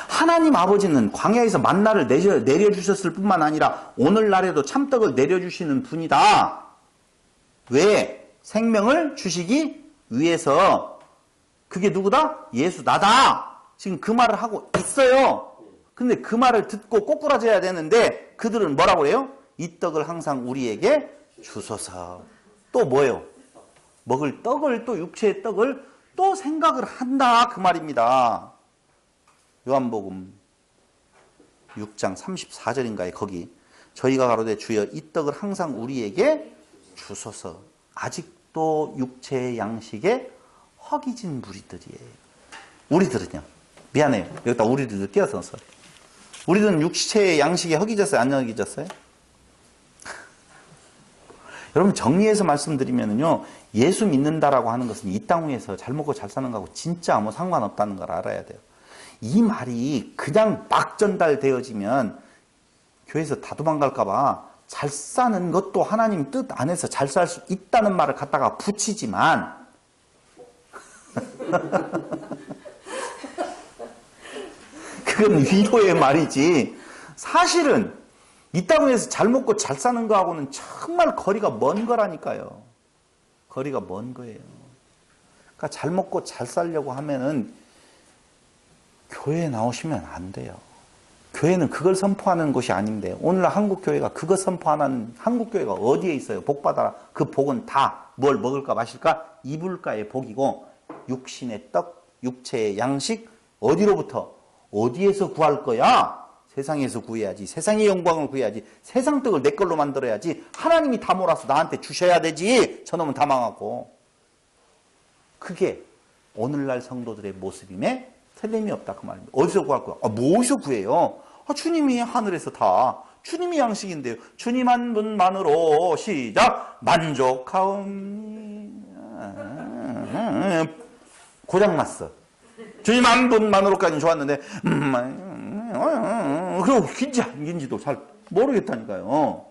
하나님 아버지는 광야에서 만나를 내려주셨을 뿐만 아니라 오늘날에도 참떡을 내려주시는 분이다. 왜? 생명을 주시기 위해서 그게 누구다? 예수 나다. 지금 그 말을 하고 있어요. 근데 그 말을 듣고 꼬꾸라져야 되는데 그들은 뭐라고 해요? 이 떡을 항상 우리에게 주소서. 또 뭐예요? 먹을 떡을, 또 육체의 떡을 또 생각을 한다 그 말입니다. 요한복음 6장 34절인가에 거기 저희가 가로되 주여 이 떡을 항상 우리에게 주소서. 아직도 육체의 양식에 허기진 무리들이에요. 우리들은요. 미안해요. 여기다 우리들도 끼어서. 우리들은 육체의 양식에 허기졌어요? 안 허기졌어요? 여러분 정리해서 말씀드리면요. 예수 믿는다라고 하는 것은 이 땅 위에서 잘 먹고 잘 사는 거하고 진짜 아무 상관없다는 걸 알아야 돼요. 이 말이 그냥 막 전달되어지면 교회에서 다 도망갈까 봐 잘 사는 것도 하나님 뜻 안에서 잘 살 수 있다는 말을 갖다가 붙이지만 그건 위로의 말이지 사실은 이 땅에서 잘 먹고 잘 사는 거하고는 정말 거리가 먼 거라니까요. 거리가 먼 거예요. 그러니까 잘 먹고 잘 살려고 하면은 교회에 나오시면 안 돼요. 교회는 그걸 선포하는 곳이 아닌데 오늘날 한국교회가 그것 선포하는 한국교회가 어디에 있어요? 복 받아라. 그 복은 다 뭘 먹을까 마실까? 이불가의 복이고 육신의 떡, 육체의 양식 어디로부터? 어디에서 구할 거야? 세상에서 구해야지. 세상의 영광을 구해야지. 세상 떡을 내 걸로 만들어야지. 하나님이 다 몰아서 나한테 주셔야 되지. 저놈은 다 망하고. 그게 오늘날 성도들의 모습임에 틀림이 없다 그 말입니다. 어디서 구할 거야? 뭐 어디서 구해요? 주님이 하늘에서 다 주님이 양식인데요. 주님 한 분만으로 시작 만족하옵니 고장났어. 주님 한 분만으로까지는 좋았는데 그리고 긴지 안 긴지도 잘 모르겠다니까요.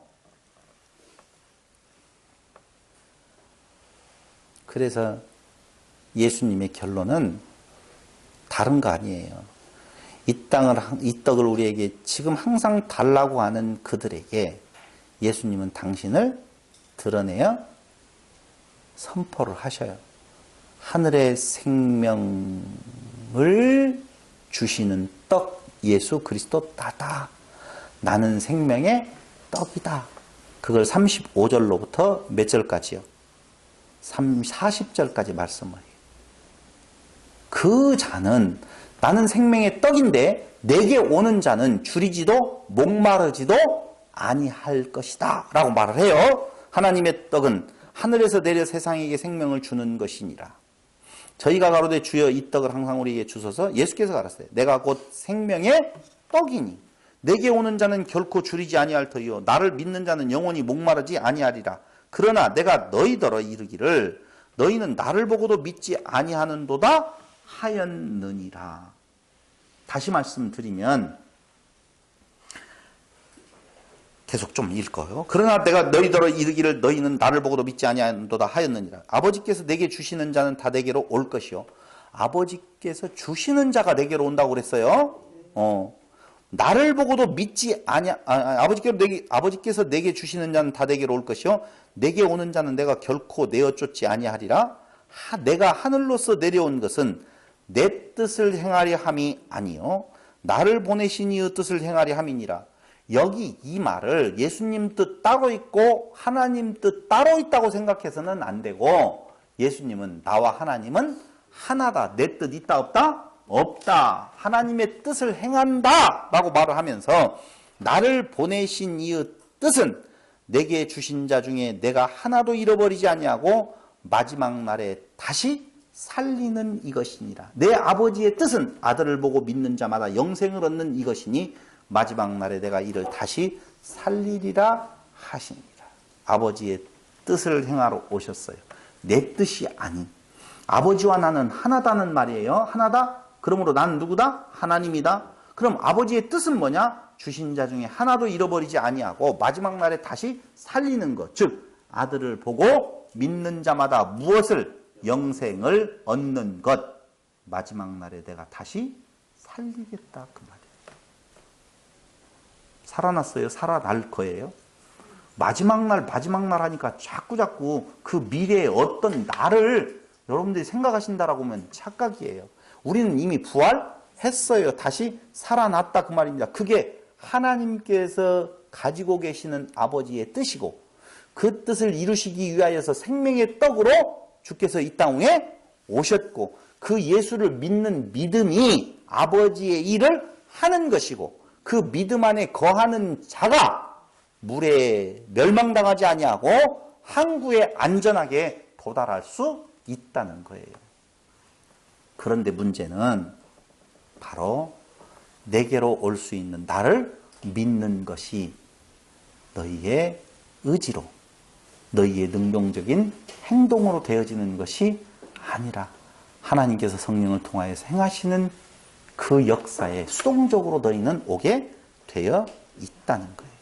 그래서 예수님의 결론은 다른 거 아니에요. 이 떡을 우리에게 지금 항상 달라고 하는 그들에게 예수님은 당신을 드러내어 선포를 하셔요. 하늘의 생명을 주시는 떡 예수 그리스도 나다. 나는 생명의 떡이다. 그걸 35절로부터 몇 절까지요? 40절까지 말씀을 해요. 그 자는 나는 생명의 떡인데 내게 오는 자는 줄이지도 목마르지도 아니할 것이다 라고 말을 해요. 하나님의 떡은 하늘에서 내려 세상에게 생명을 주는 것이니라. 저희가 가로되 주여 이 떡을 항상 우리에게 주소서. 예수께서 가라사대 내가 곧 생명의 떡이니 내게 오는 자는 결코 줄이지 아니할 터이요 나를 믿는 자는 영원히 목마르지 아니하리라. 그러나 내가 너희더러 이르기를 너희는 나를 보고도 믿지 아니하는도다 하였느니라. 다시 말씀드리면 계속 좀 읽어요. 그러나 내가 너희더러 이르기를 너희는 나를 보고도 믿지 아니하는도다 하였느니라. 아버지께서 내게 주시는 자는 다 내게로 올 것이요. 아버지께서 주시는 자가 내게로 온다고 그랬어요. 나를 보고도 믿지 아버지께서 내게 주시는 자는 다 내게로 올 것이요. 내게 오는 자는 내가 결코 내어 쫓지 아니하리라. 내가 하늘로서 내려온 것은 내 뜻을 행하려 함이 아니요 나를 보내신 이의 뜻을 행하려 함이니라. 여기 이 말을 예수님 뜻 따로 있고 하나님 뜻 따로 있다고 생각해서는 안 되고 예수님은 나와 하나님은 하나다. 내 뜻 있다 없다? 없다. 하나님의 뜻을 행한다 라고 말을 하면서 나를 보내신 이의 뜻은 내게 주신 자 중에 내가 하나도 잃어버리지 아니하고 마지막 날에 다시 살리는 이것이니라. 내 아버지의 뜻은 아들을 보고 믿는 자마다 영생을 얻는 이것이니 마지막 날에 내가 이를 다시 살리리라 하시니라. 아버지의 뜻을 행하러 오셨어요. 내 뜻이 아닌. 아버지와 나는 하나다는 말이에요. 하나다? 그러므로 나는 누구다? 하나님이다. 그럼 아버지의 뜻은 뭐냐? 주신 자 중에 하나도 잃어버리지 아니하고 마지막 날에 다시 살리는 것. 즉 아들을 보고 믿는 자마다 무엇을? 영생을 얻는 것. 마지막 날에 내가 다시 살리겠다 그 말이에요. 살아났어요? 살아날 거예요? 마지막 날 하니까 자꾸 그 미래의 어떤 날을 여러분들이 생각하신다라고 하면 착각이에요. 우리는 이미 부활했어요. 다시 살아났다 그 말입니다. 그게 하나님께서 가지고 계시는 아버지의 뜻이고 그 뜻을 이루시기 위하여서 생명의 떡으로 주께서 이 땅에 오셨고 그 예수를 믿는 믿음이 아버지의 일을 하는 것이고 그 믿음 안에 거하는 자가 물에 멸망당하지 아니하고 항구에 안전하게 도달할 수 있다는 거예요. 그런데 문제는 바로 내게로 올 수 있는 나를 믿는 것이 너희의 의지로 너희의 능동적인 행동으로 되어지는 것이 아니라 하나님께서 성령을 통하여서 행하시는 그 역사에 수동적으로 너희는 오게 되어 있다는 거예요.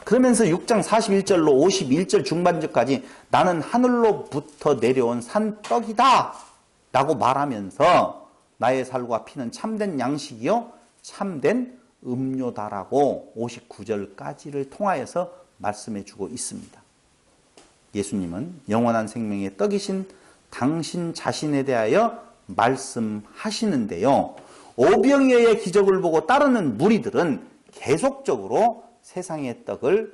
그러면서 6장 41절로 51절 중반절까지 나는 하늘로부터 내려온 산떡이다 라고 말하면서 나의 살과 피는 참된 양식이요 참된 음료다라고 59절까지를 통하여서 말씀해 주고 있습니다. 예수님은 영원한 생명의 떡이신 당신 자신에 대하여 말씀하시는데요. 오병이어의 기적을 보고 따르는 무리들은 계속적으로 세상의 떡을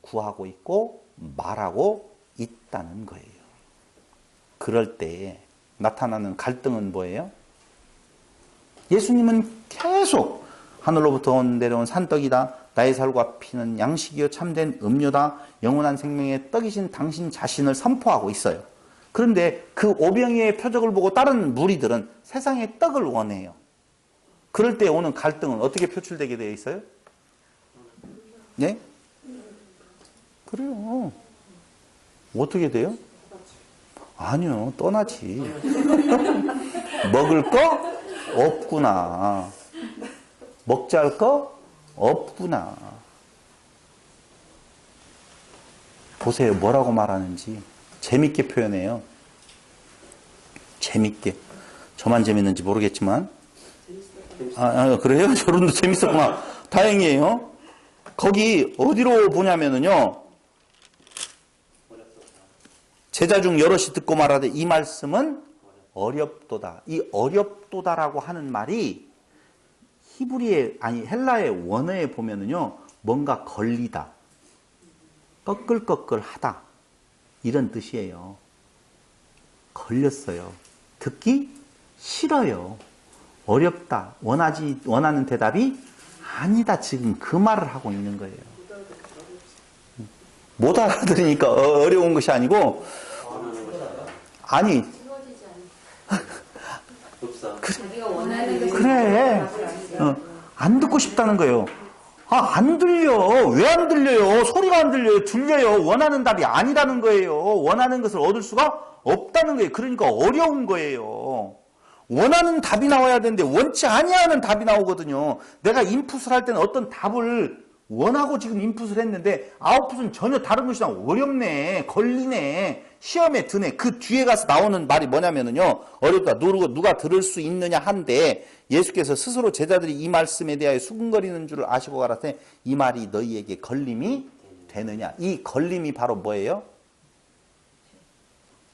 구하고 있고 말하고 있다는 거예요. 그럴 때 나타나는 갈등은 뭐예요? 예수님은 계속 하늘로부터 내려온 산떡이다. 나의 살과 피는 양식이요 참된 음료다. 영원한 생명의 떡이신 당신 자신을 선포하고 있어요. 그런데 그 오병이어의 표적을 보고 다른 무리들은 세상의 떡을 원해요. 그럴 때 오는 갈등은 어떻게 표출되게 되어 있어요? 네? 그래요. 어떻게 돼요? 아니요, 떠나지. 먹을 거 없구나. 먹자 할 거 없구나. 보세요, 뭐라고 말하는지. 재밌게 표현해요. 재밌게. 저만 재밌는지 모르겠지만. 그래요? 저분도 재밌었구나. 다행이에요. 거기 어디로 보냐면은요. 제자 중 여럿이 듣고 말하되 이 말씀은 어렵도다. 이 어렵도다라고 하는 말이 헬라의 원어에 보면은요. 뭔가 걸리다. 꺼끌꺼끌하다. 이런 뜻이에요. 걸렸어요. 듣기 싫어요. 어렵다. 원하는 대답이 아니다. 지금 그 말을 하고 있는 거예요. 못 알아들으니까 어려운 것이 아니고, 아니, 그래. 안 듣고 싶다는 거예요. 안 들려. 왜 안 들려요? 소리가 안 들려요. 들려요. 원하는 답이 아니라는 거예요. 원하는 것을 얻을 수가 없다는 거예요. 그러니까 어려운 거예요. 원하는 답이 나와야 되는데 원치 아니하는 답이 나오거든요. 내가 인풋을 할 때는 어떤 답을 원하고 지금 인풋을 했는데 아웃풋은 전혀 다른 것이 나오고 어렵네. 걸리네. 시험에 드네. 그 뒤에 가서 나오는 말이 뭐냐면은요. 어렵다. 누가 들을 수 있느냐 한데 예수께서 스스로 제자들이 이 말씀에 대하여 수근거리는 줄을 아시고 가라사대 이 말이 너희에게 걸림이 되느냐. 이 걸림이 바로 뭐예요?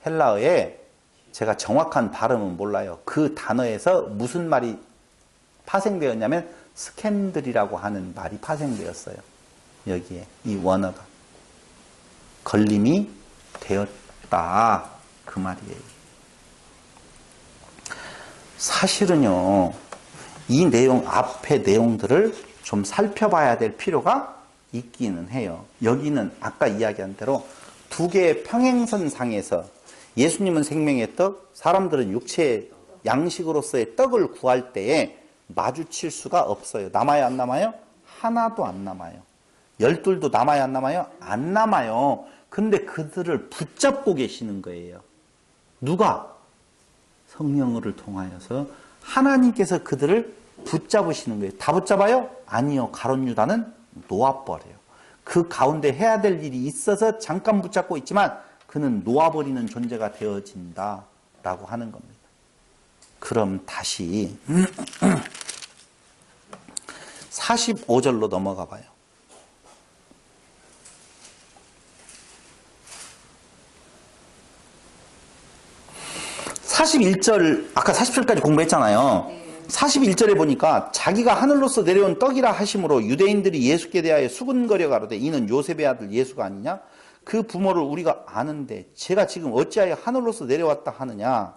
헬라어에 제가 정확한 발음은 몰라요. 그 단어에서 무슨 말이 파생되었냐면 스캔들이라고 하는 말이 파생되었어요. 여기에 이 원어가 걸림이 되었다 그 말이에요. 사실은요 이 내용 앞의 내용들을 좀 살펴봐야 될 필요가 있기는 해요. 여기는 아까 이야기한 대로 두 개의 평행선상에서 예수님은 생명의 떡, 사람들은 육체의 양식으로서의 떡을 구할 때에 마주칠 수가 없어요. 남아요, 안 남아요? 하나도 안 남아요. 12도 남아요, 안 남아요? 안 남아요. 근데 그들을 붙잡고 계시는 거예요. 누가? 성령을 통하여서 하나님께서 그들을 붙잡으시는 거예요. 다 붙잡아요? 아니요. 가룟 유다는 놓아버려요. 그 가운데 해야 될 일이 있어서 잠깐 붙잡고 있지만 그는 놓아버리는 존재가 되어진다라고 하는 겁니다. 그럼 다시 45절로 넘어가 봐요. 41절, 아까 40절까지 공부했잖아요. 네. 41절에 보니까 자기가 하늘로서 내려온 떡이라 하심으로 유대인들이 예수께 대하여 수군거려 가로되 이는 요셉의 아들 예수가 아니냐? 그 부모를 우리가 아는데 제가 지금 어찌하여 하늘로서 내려왔다 하느냐?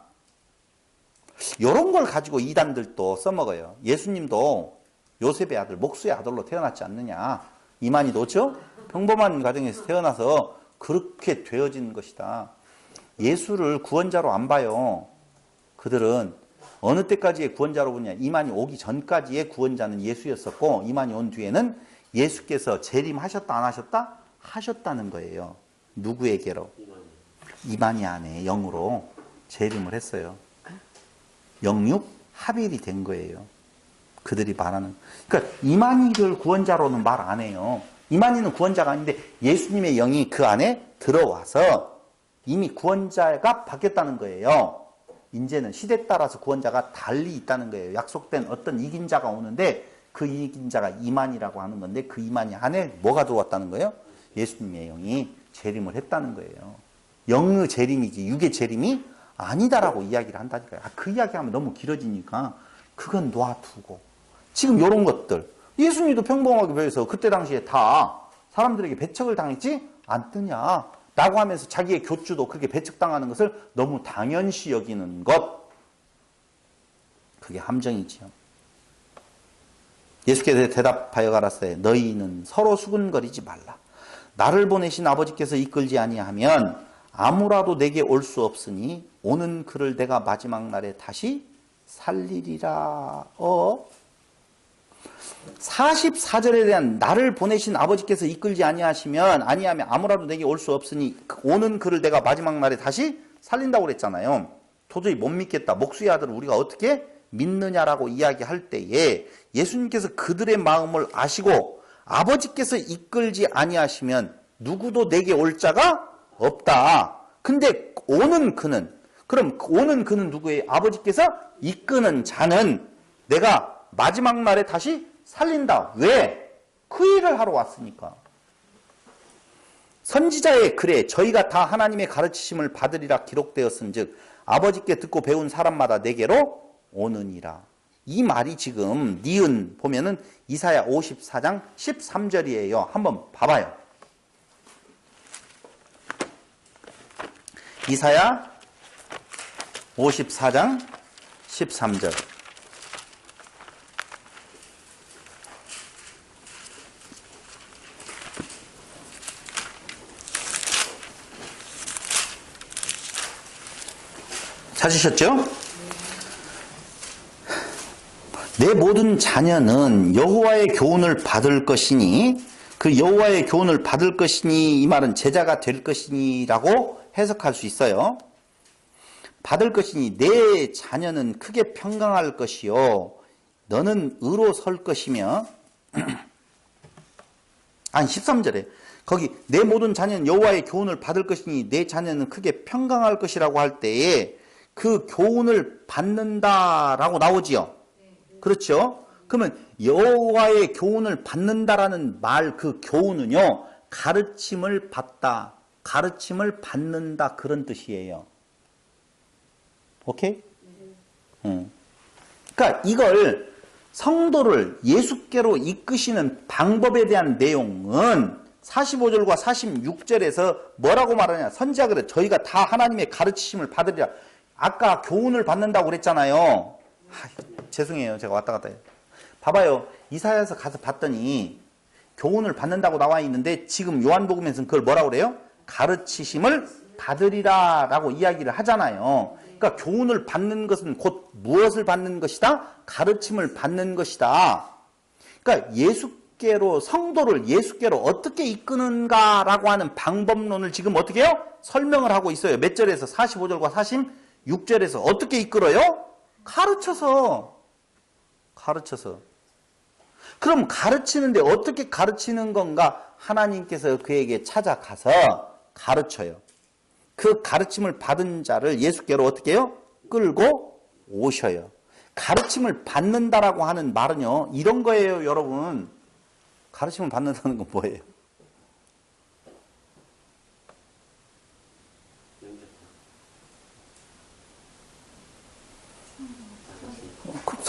이런 걸 가지고 이단들도 써먹어요. 예수님도 요셉의 아들, 목수의 아들로 태어났지 않느냐? 이만희도 그렇죠? 평범한 가정에서 태어나서 그렇게 되어진 것이다. 예수를 구원자로 안 봐요. 그들은 어느 때까지의 구원자로 보냐? 이만희 오기 전까지의 구원자는 예수였었고 이만희 온 뒤에는 예수께서 재림하셨다 안 하셨다? 하셨다는 거예요. 누구에게로? 이만희 안에 영으로 재림을 했어요. 영육 합일이 된 거예요. 그들이 말하는. 그러니까 이만희를 구원자로는 말 안 해요. 이만희는 구원자가 아닌데 예수님의 영이 그 안에 들어와서 이미 구원자가 바뀌었다는 거예요. 이제는 시대에 따라서 구원자가 달리 있다는 거예요. 약속된 어떤 이긴 자가 오는데 그 이긴 자가 이만희라고 하는 건데 그 이만희 안에 뭐가 들어왔다는 거예요? 예수님의 영이 재림을 했다는 거예요. 영의 재림이지 육의 재림이 아니다라고 이야기를 한다니까요. 그 이야기하면 너무 길어지니까 그건 놔두고 지금 이런 것들 예수님도 평범하게 배워서 그때 당시에 다 사람들에게 배척을 당했지 않느냐 라고 하면서 자기의 교주도 그렇게 배척당하는 것을 너무 당연시 여기는 것, 그게 함정이지요. 예수께서 대답하여 가라사대 너희는 서로 수군거리지 말라. 나를 보내신 아버지께서 이끌지 아니하면 아무라도 내게 올 수 없으니 오는 그를 내가 마지막 날에 다시 살리리라. 44절에 대한 나를 보내신 아버지께서 이끌지 아니하면 아무라도 내게 올 수 없으니 오는 그를 내가 마지막 날에 다시 살린다고 그랬잖아요. 도저히 못 믿겠다. 목수의 아들을 우리가 어떻게 믿느냐라고 이야기할 때에 예수님께서 그들의 마음을 아시고 아버지께서 이끌지 아니하시면 누구도 내게 올 자가 없다. 근데 오는 그는, 그럼 오는 그는 누구예요? 아버지께서 이끄는 자는 내가 마지막 날에 다시 살린다. 왜? 그 일을 하러 왔으니까. 선지자의 글에 저희가 다 하나님의 가르치심을 받으리라 기록되었은즉 아버지께 듣고 배운 사람마다 내게로 오느니라. 이 말이 지금 니은 보면은 이사야 54장 13절이에요. 한번 봐봐요. 이사야 54장 13절. 찾으셨죠? 내 모든 자녀는 여호와의 교훈을 받을 것이니 그 여호와의 교훈을 받을 것이니 이 말은 제자가 될 것이니라고 해석할 수 있어요. 받을 것이니 내 자녀는 크게 평강할 것이요 너는 의로 설 것이며 아니 13절에 거기 내 모든 자녀는 여호와의 교훈을 받을 것이니 내 자녀는 크게 평강할 것이라고 할 때에 그 교훈을 받는다라고 나오지요. 그렇죠? 그러면 여호와의 교훈을 받는다라는 말 그 교훈은요. 가르침을 받다, 가르침을 받는다 그런 뜻이에요. 오케이? 그러니까 이걸 성도를 예수께로 이끄시는 방법에 대한 내용은 45절과 46절에서 뭐라고 말하냐. 선지자 그래 저희가 다 하나님의 가르치심을 받으리라. 아까 교훈을 받는다고 그랬잖아요. 죄송해요. 제가 왔다 갔다 해요. 봐봐요. 이사야에서 가서 봤더니 교훈을 받는다고 나와 있는데 지금 요한복음에서는 그걸 뭐라고 그래요? 가르치심을 받으리라 라고 이야기를 하잖아요. 그러니까 교훈을 받는 것은 곧 무엇을 받는 것이다? 가르침을 받는 것이다. 그러니까 예수께로 성도를 예수께로 어떻게 이끄는가라고 하는 방법론을 지금 어떻게 해요? 설명을 하고 있어요. 몇 절에서 45절과 46절에서 어떻게 이끌어요? 가르쳐서. 그럼 가르치는데 어떻게 가르치는 건가? 하나님께서 그에게 찾아가서 가르쳐요. 그 가르침을 받은 자를 예수께로 어떻게 해요? 끌고 오셔요. 가르침을 받는다라고 하는 말은요. 이런 거예요, 여러분. 가르침을 받는다는 건 뭐예요?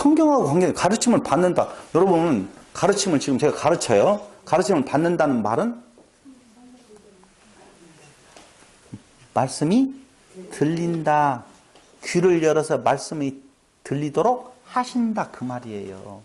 성경하고 관계, 가르침을 받는다. 여러분, 가르침을 지금 제가 가르쳐요. 가르침을 받는다는 말은 말씀이 들린다. 귀를 열어서 말씀이 들리도록 하신다. 그 말이에요.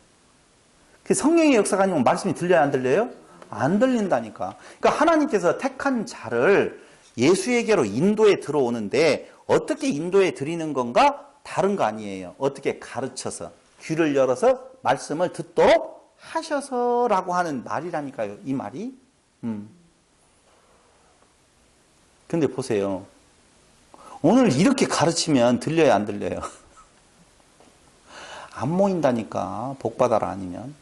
그 성령의 역사가 아니면 말씀이 들려야 안 들려요? 안 들린다니까. 그러니까 하나님께서 택한 자를 예수에게로 인도에 들어오는데 어떻게 인도에 드리는 건가? 다른 거 아니에요. 어떻게 가르쳐서 귀를 열어서 말씀을 듣도록 하셔서라고 하는 말이라니까요. 이 말이. 근데 보세요. 오늘 이렇게 가르치면 들려야 안 들려요? 안 모인다니까. 복받아라 아니면.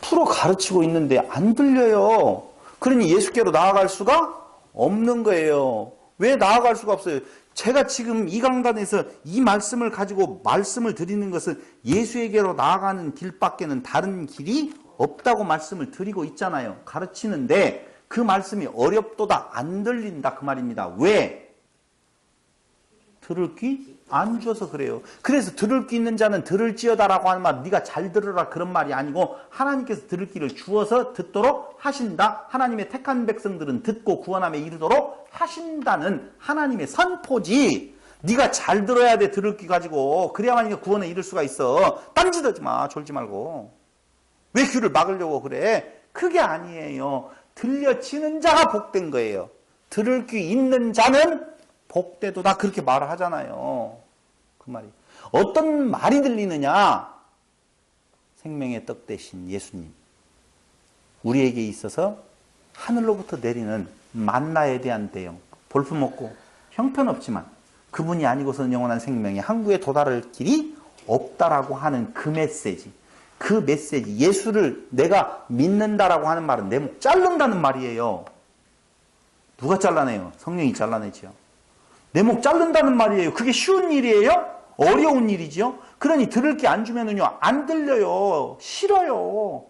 풀어 가르치고 있는데 안 들려요. 그러니 예수께로 나아갈 수가 없는 거예요. 왜 나아갈 수가 없어요? 제가 지금 이 강단에서 이 말씀을 가지고 말씀을 드리는 것은 예수에게로 나아가는 길밖에는 다른 길이 없다고 말씀을 드리고 있잖아요. 가르치는데 그 말씀이 어렵도다 안 들린다 그 말입니다. 왜? 들을 귀 안 줘서 그래요. 그래서 들을 귀 있는 자는 들을지어다라고 하는 말, 네가 잘 들으라 그런 말이 아니고 하나님께서 들을 귀를 주어서 듣도록 하신다. 하나님의 택한 백성들은 듣고 구원함에 이르도록 하신다는 하나님의 선포지. 네가 잘 들어야 돼. 들을 귀 가지고. 그래야만 네가 구원에 이를 수가 있어. 딴짓하지 마. 졸지 말고. 왜 귀를 막으려고 그래? 그게 아니에요. 들려지는 자가 복된 거예요. 들을 귀 있는 자는 복되도다. 그렇게 말을 하잖아요. 그 말이. 어떤 말이 들리느냐? 생명의 떡 대신 예수님. 우리에게 있어서 하늘로부터 내리는 만나에 대한 대응. 볼품없고 형편없지만 그분이 아니고서는 영원한 생명이 항구에 도달할 길이 없다라고 하는 그 메시지. 그 메시지. 예수를 내가 믿는다라고 하는 말은 내 목 자른다는 말이에요. 누가 잘라내요? 성령이 잘라내지요. 내 목 자른다는 말이에요. 그게 쉬운 일이에요? 어려운 일이죠. 그러니 들을 게 안 주면은요, 안 들려요. 싫어요.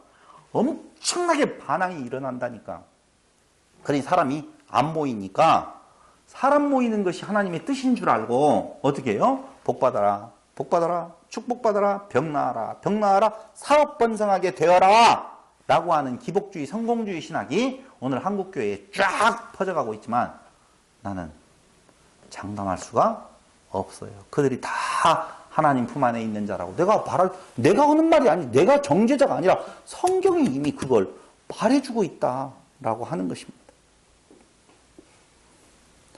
엄청나게 반항이 일어난다니까. 그러니 사람이 안 모이니까 사람 모이는 것이 하나님의 뜻인 줄 알고 어떻게 해요? 복받아라, 복받아라, 축복받아라, 병나아라, 병나아라, 사업번성하게 되어라 라고 하는 기복주의, 성공주의 신학이 오늘 한국교회에 쫙 퍼져가고 있지만 나는 장담할 수가 없어요. 그들이 다 하나님 품 안에 있는 자라고. 내가 하는 말이 아니, 내가 정죄자가 아니라 성경이 이미 그걸 말해주고 있다라고 하는 것입니다.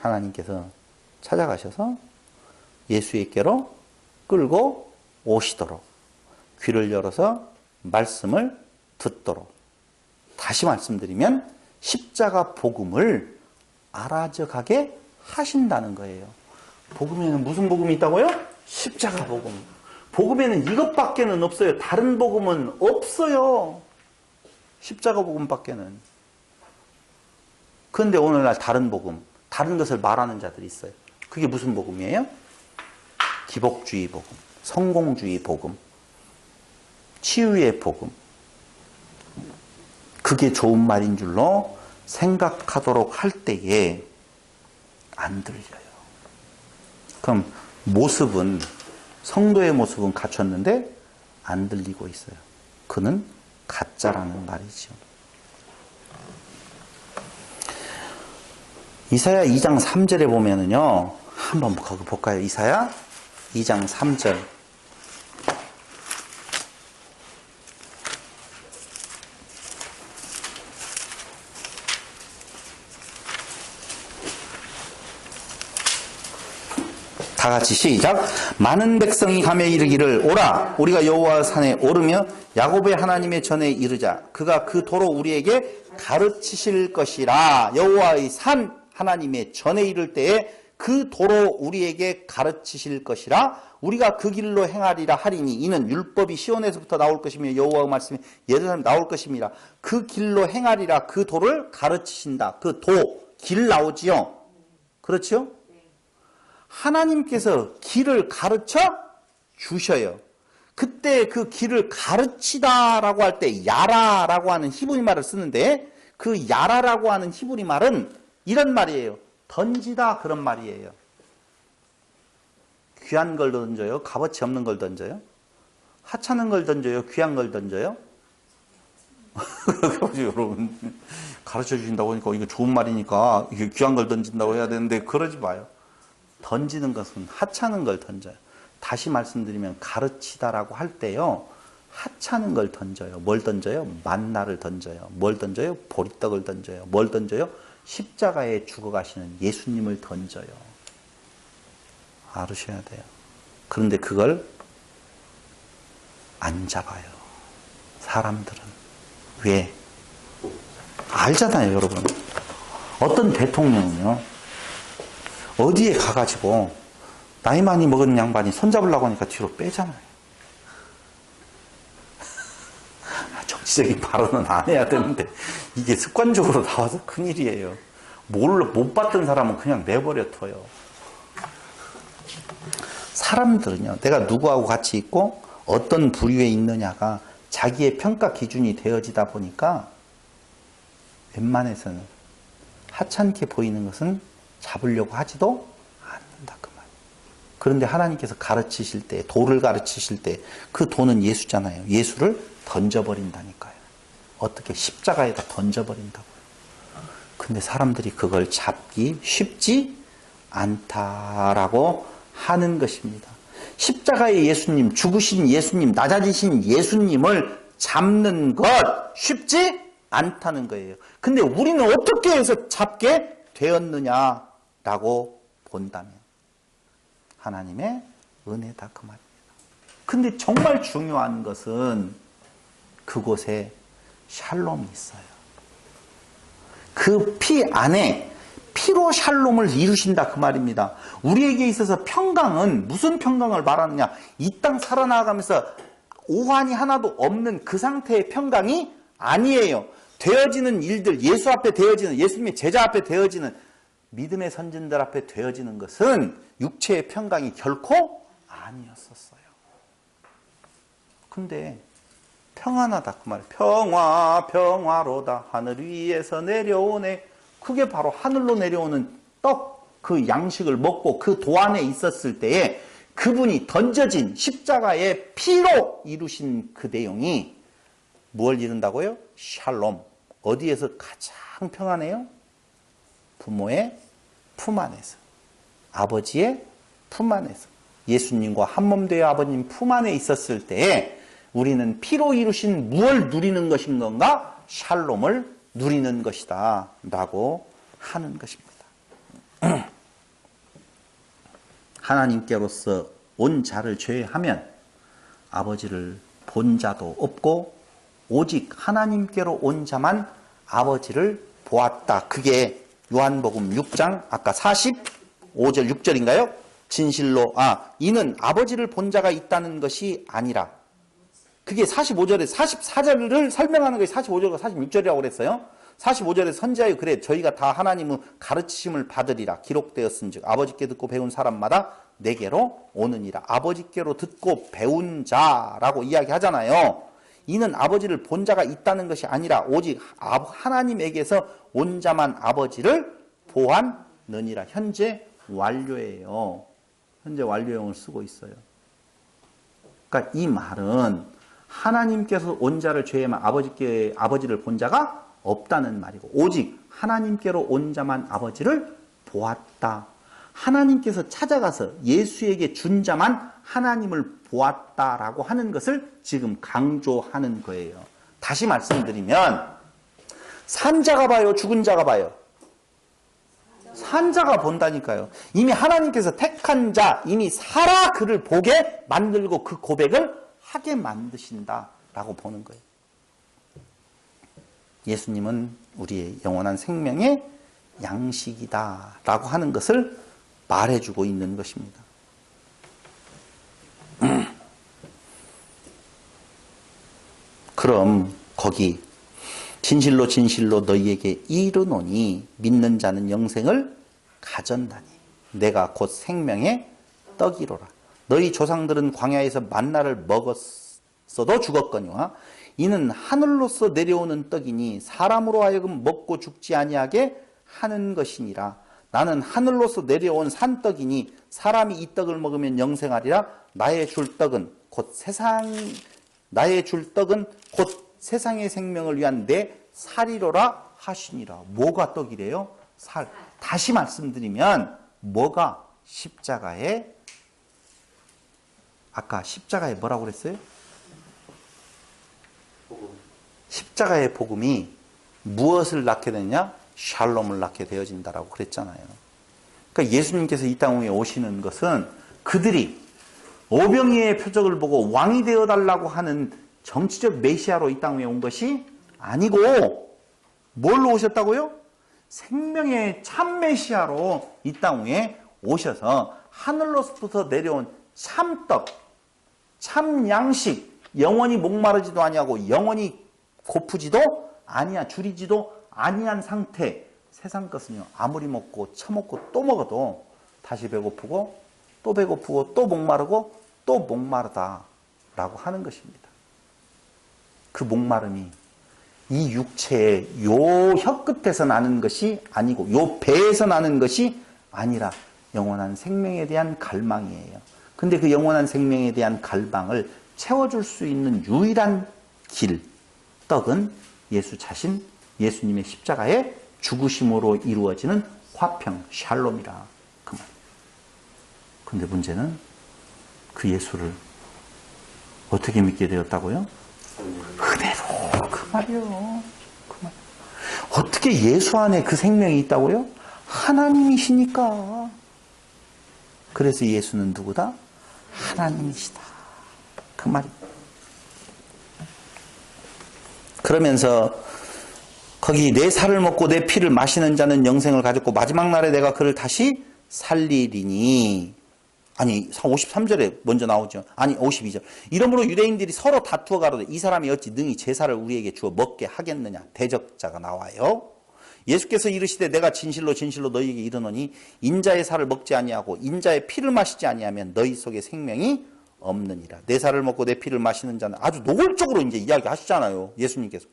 하나님께서 찾아가셔서 예수에게로 끌고 오시도록 귀를 열어서 말씀을 듣도록. 다시 말씀드리면 십자가 복음을 알아져가게 하신다는 거예요. 복음에는 무슨 복음이 있다고요? 십자가 복음. 복음에는 이것밖에는 없어요. 다른 복음은 없어요. 십자가 복음밖에는. 그런데 오늘날 다른 복음, 다른 것을 말하는 자들이 있어요. 그게 무슨 복음이에요? 기복주의 복음, 성공주의 복음, 치유의 복음. 그게 좋은 말인 줄로 생각하도록 할 때에 안 들려요. 그럼 모습은, 성도의 모습은 갖췄는데 안 들리고 있어요. 그는 가짜라는 말이죠. 이사야 2장 3절에 보면은요, 한번 거기 볼까요? 이사야 2장 3절. 다 같이 시작. 많은 백성이 가며 이르기를 오라 우리가 여호와 산에 오르며 야곱의 하나님의 전에 이르자. 그가 그 도로 우리에게 가르치실 것이라. 여호와의 산 하나님의 전에 이를 때에 그 도로 우리에게 가르치실 것이라. 우리가 그 길로 행하리라 하리니 이는 율법이 시온에서부터 나올 것이며 여호와의 말씀이 예루살렘 나올 것입니다. 그 길로 행하리라. 그 도를 가르치신다. 그 도, 길 나오지요. 그렇죠? 하나님께서 길을 가르쳐 주셔요. 그때 그 길을 가르치다라고 할 때 야라라고 하는 히브리 말을 쓰는데 그 야라라고 하는 히브리 말은 이런 말이에요. 던지다 그런 말이에요. 귀한 걸 던져요? 값어치 없는 걸 던져요? 하찮은 걸 던져요? 귀한 걸 던져요? 여러분 가르쳐 주신다고 하니까 이거 좋은 말이니까 이게 귀한 걸 던진다고 해야 되는데 그러지 마요. 던지는 것은 하찮은 걸 던져요. 다시 말씀드리면 가르치다라고 할 때요. 하찮은 걸 던져요. 뭘 던져요? 만나를 던져요. 뭘 던져요? 보리떡을 던져요. 뭘 던져요? 십자가에 죽어가시는 예수님을 던져요. 알으셔야 돼요. 그런데 그걸 안 잡아요. 사람들은. 왜? 알잖아요, 여러분. 어떤 대통령은요, 어디에 가가지고 나이 많이 먹은 양반이 손잡으려고 하니까 뒤로 빼잖아요. 정치적인 발언은 안 해야 되는데 이게 습관적으로 나와서 큰일이에요. 못 봤던 사람은 그냥 내버려 둬요. 사람들은요, 내가 누구하고 같이 있고 어떤 부류에 있느냐가 자기의 평가 기준이 되어지다 보니까 웬만해서는 하찮게 보이는 것은 잡으려고 하지도 않는다 그 말. 그런데 하나님께서 가르치실 때, 도를 가르치실 때 그 도는 예수잖아요. 예수를 던져버린다니까요. 어떻게 십자가에다 던져버린다고요. 근데 사람들이 그걸 잡기 쉽지 않다라고 하는 것입니다. 십자가의 예수님, 죽으신 예수님, 낮아지신 예수님을 잡는 것 쉽지 않다는 거예요. 근데 우리는 어떻게 해서 잡게 되었느냐라고 본다면 하나님의 은혜다 그 말입니다. 근데 정말 중요한 것은 그곳에 샬롬이 있어요. 그 피 안에 피로 샬롬을 이루신다 그 말입니다. 우리에게 있어서 평강은 무슨 평강을 말하느냐? 이 땅 살아나가면서 오한이 하나도 없는 그 상태의 평강이 아니에요. 되어지는 일들, 예수 앞에 되어지는, 예수님의 제자 앞에 되어지는, 믿음의 선진들 앞에 되어지는 것은 육체의 평강이 결코 아니었었어요. 근데 평안하다 그 말이에요. 평화 평화로다 하늘 위에서 내려오네. 그게 바로 하늘로 내려오는 떡, 그 양식을 먹고 그 도 안에 있었을 때에 그분이 던져진 십자가의 피로 이루신 그 내용이 무엇을 이룬다고요? 샬롬. 어디에서 가장 평안해요? 부모의 품 안에서, 아버지의 품 안에서, 예수님과 한몸 되어 아버님 품 안에 있었을 때에 우리는 피로 이루신 무엇을 누리는 것인 건가? 샬롬을 누리는 것이다 라고 하는 것입니다. 하나님께로서 온 자를 죄하면 아버지를 본 자도 없고 오직 하나님께로 온 자만 아버지를 보았다. 그게 요한복음 6장 아까 45절 6절인가요? 진실로 이는 아버지를 본 자가 있다는 것이 아니라, 그게 45절에 44절을 설명하는 것이 45절과 46절이라고 그랬어요. 45절에 선지자여 그래 저희가 다 하나님의 가르치심을 받으리라 기록되었은즉 아버지께 듣고 배운 사람마다 내게로 오느니라. 아버지께로 듣고 배운 자라고 이야기하잖아요. 이는 아버지를 본 자가 있다는 것이 아니라 오직 하나님에게서 온 자만 아버지를 보았느니라. 현재 완료예요. 현재 완료형을 쓰고 있어요. 그러니까 이 말은 하나님께서 온 자를 죄하면 아버지를 본 자가 없다는 말이고 오직 하나님께로 온 자만 아버지를 보았다. 하나님께서 찾아가서 예수에게 준 자만 하나님을 보았다라고 하는 것을 지금 강조하는 거예요. 다시 말씀드리면 산 자가 봐요? 죽은 자가 봐요? 산 자가 본다니까요. 이미 하나님께서 택한 자, 이미 살아 그를 보게 만들고 그 고백을 하게 만드신다라고 보는 거예요. 예수님은 우리의 영원한 생명의 양식이다라고 하는 것을 말해주고 있는 것입니다. 그럼 거기 진실로 진실로 너희에게 이르노니 믿는 자는 영생을 가졌나니 내가 곧 생명의 떡이로라. 너희 조상들은 광야에서 만나를 먹었어도 죽었거니와 이는 하늘로서 내려오는 떡이니 사람으로 하여금 먹고 죽지 아니하게 하는 것이니라. 나는 하늘로서 내려온 산떡이니 사람이 이 떡을 먹으면 영생하리라. 나의 줄 떡은 곧 세상의 생명을 위한 내 살이로라 하시니라. 뭐가 떡이래요? 살. 다시 말씀드리면 뭐가 십자가에, 아까 십자가에 뭐라고 그랬어요? 십자가의 복음이 무엇을 낳게 되느냐? 샬롬을 낳게 되어진다라고 그랬잖아요. 그러니까 예수님께서 이 땅에 오시는 것은 그들이 오병이의 표적을 보고 왕이 되어달라고 하는 정치적 메시아로 이 땅에 온 것이 아니고 뭘로 오셨다고요? 생명의 참 메시아로 이 땅에 오셔서 하늘로부터 내려온 참떡, 참 양식, 영원히 목마르지도 아니하고 영원히 고프지도 아니야, 줄이지도 아니한 상태. 세상 것은요, 아무리 먹고 처먹고 또 먹어도 다시 배고프고 또 배고프고 또 목마르고 또 목마르다라고 하는 것입니다. 그 목마름이 이 육체의 요 혀끝에서 나는 것이 아니고 요 배에서 나는 것이 아니라 영원한 생명에 대한 갈망이에요. 근데 그 영원한 생명에 대한 갈망을 채워줄 수 있는 유일한 길, 떡은 예수 자신, 예수님의 십자가의 죽으심으로 이루어지는 화평, 샬롬이라 그 말. 근데 문제는 그 예수를 어떻게 믿게 되었다고요? 은혜로. 그 말이요. 그 말. 어떻게 예수 안에 그 생명이 있다고요? 하나님이시니까. 그래서 예수는 누구다? 하나님이시다. 그 말입니다. 그러면서 거기 내 살을 먹고 내 피를 마시는 자는 영생을 가졌고 마지막 날에 내가 그를 다시 살리리니. 아니 53절에 먼저 나오죠. 아니 52절. 이러므로 유대인들이 서로 다투어 가로되 이 사람이 어찌 능히 제사를 우리에게 주어 먹게 하겠느냐. 대적자가 나와요. 예수께서 이르시되 내가 진실로 진실로 너희에게 이르노니 인자의 살을 먹지 아니하고 인자의 피를 마시지 아니하면 너희 속에 생명이 없느니라. 내 살을 먹고 내 피를 마시는 자는, 아주 노골적으로 이제 이야기하시잖아요. 예수님께서.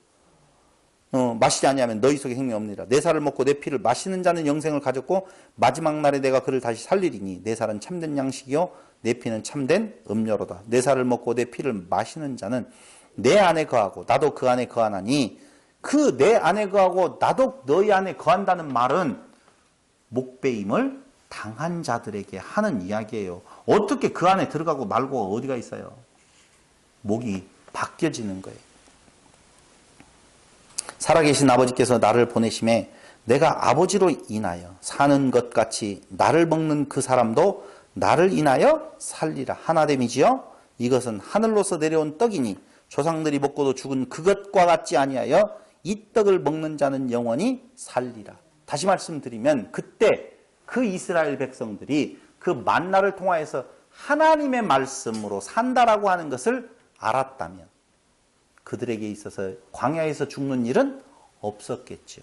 마시지 아니하면 너희 속에 생명이 없느니라. 내 살을 먹고 내 피를 마시는 자는 영생을 가졌고 마지막 날에 내가 그를 다시 살리리니 내 살은 참된 양식이요 내 피는 참된 음료로다. 내 살을 먹고 내 피를 마시는 자는 내 안에 거하고 나도 그 안에 거하나니. 그 내 안에 거하고 나도 너희 안에 거한다는 말은 목배임을 당한 자들에게 하는 이야기예요. 어떻게 그 안에 들어가고 말고 어디가 있어요? 목이 바뀌어지는 거예요. 살아계신 아버지께서 나를 보내심에 내가 아버지로 인하여 사는 것 같이 나를 먹는 그 사람도 나를 인하여 살리라. 하나됨이지요. 이것은 하늘로서 내려온 떡이니 조상들이 먹고도 죽은 그것과 같지 아니하여 이 떡을 먹는 자는 영원히 살리라. 다시 말씀드리면 그때 그 이스라엘 백성들이 그 만나를 통하여서 하나님의 말씀으로 산다라고 하는 것을 알았다면 그들에게 있어서 광야에서 죽는 일은 없었겠죠.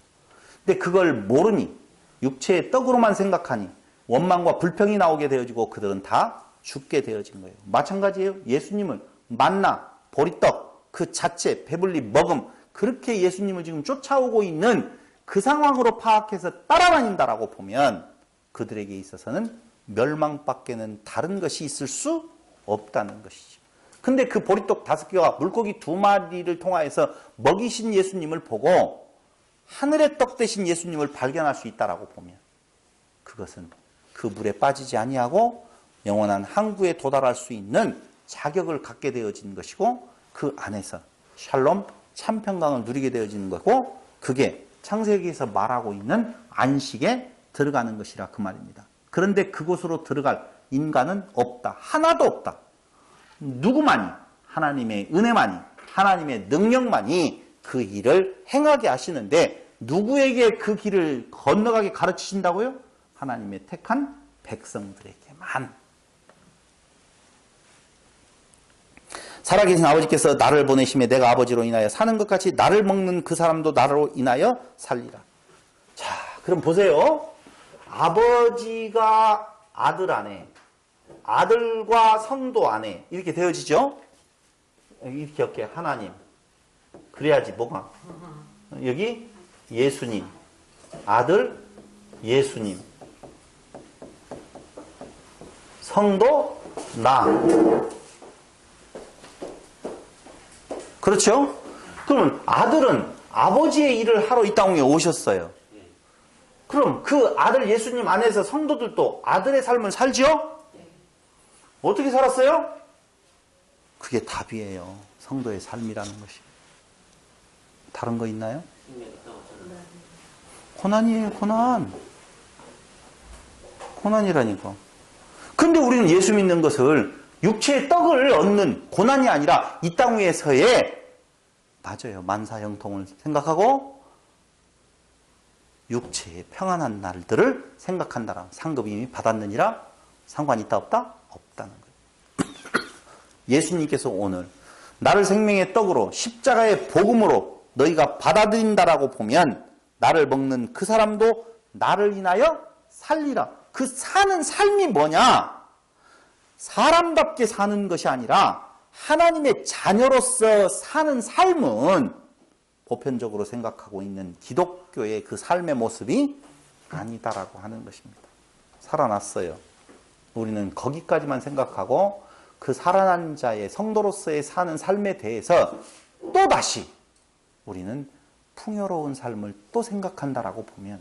근데 그걸 모르니 육체의 떡으로만 생각하니 원망과 불평이 나오게 되어지고 그들은 다 죽게 되어진 거예요. 마찬가지예요. 예수님을 만나, 보리떡 그 자체 배불리 먹음, 그렇게 예수님을 지금 쫓아오고 있는 그 상황으로 파악해서 따라다닌다라고 보면 그들에게 있어서는 멸망밖에는 다른 것이 있을 수 없다는 것이죠. 근데 그 보리떡 5개와 물고기 2마리를 통하여서 먹이신 예수님을 보고 하늘의 떡 대신 예수님을 발견할 수 있다라고 보면 그것은 그 물에 빠지지 아니하고 영원한 항구에 도달할 수 있는 자격을 갖게 되어진 것이고 그 안에서 샬롬, 참 평강을 누리게 되어지는 거고 그게 창세기에서 말하고 있는 안식에 들어가는 것이라 그 말입니다. 그런데 그곳으로 들어갈 인간은 없다. 하나도 없다. 누구만이, 하나님의 은혜만이, 하나님의 능력만이 그 일을 행하게 하시는데 누구에게 그 길을 건너가게 가르치신다고요? 하나님의 택한 백성들에게만. 살아계신 아버지께서 나를 보내심에 내가 아버지로 인하여 사는 것 같이 나를 먹는 그 사람도 나로 인하여 살리라. 자, 그럼 보세요. 아버지가 아들 안에, 아들과 성도 안에 이렇게 되어지죠? 이렇게 이렇게 하나님. 그래야지 뭐가? 여기 예수님, 아들 예수님, 성도 나. 그렇죠? 그러면 아들은 아버지의 일을 하러 이 땅에 오셨어요. 그럼 그 아들 예수님 안에서 성도들도 아들의 삶을 살지요? 어떻게 살았어요? 그게 답이에요. 성도의 삶이라는 것이. 다른 거 있나요? 고난이에요, 고난. 고난이라니까. 근데 우리는 예수 믿는 것을 육체의 떡을 얻는 고난이 아니라 이 땅 위에서의 맞아요. 만사형통을 생각하고 육체의 평안한 날들을 생각한다라. 상급 이미 받았느니라 상관이 있다 없다? 없다는 거예요. 예수님께서 오늘 나를 생명의 떡으로 십자가의 복음으로 너희가 받아들인다라고 보면 나를 먹는 그 사람도 나를 인하여 살리라. 그 사는 삶이 뭐냐? 사람답게 사는 것이 아니라 하나님의 자녀로서 사는 삶은 보편적으로 생각하고 있는 기독교의 그 삶의 모습이 아니다라고 하는 것입니다. 살아났어요. 우리는 거기까지만 생각하고 그 살아난 자의 성도로서의 사는 삶에 대해서 또다시 우리는 풍요로운 삶을 또 생각한다라고 보면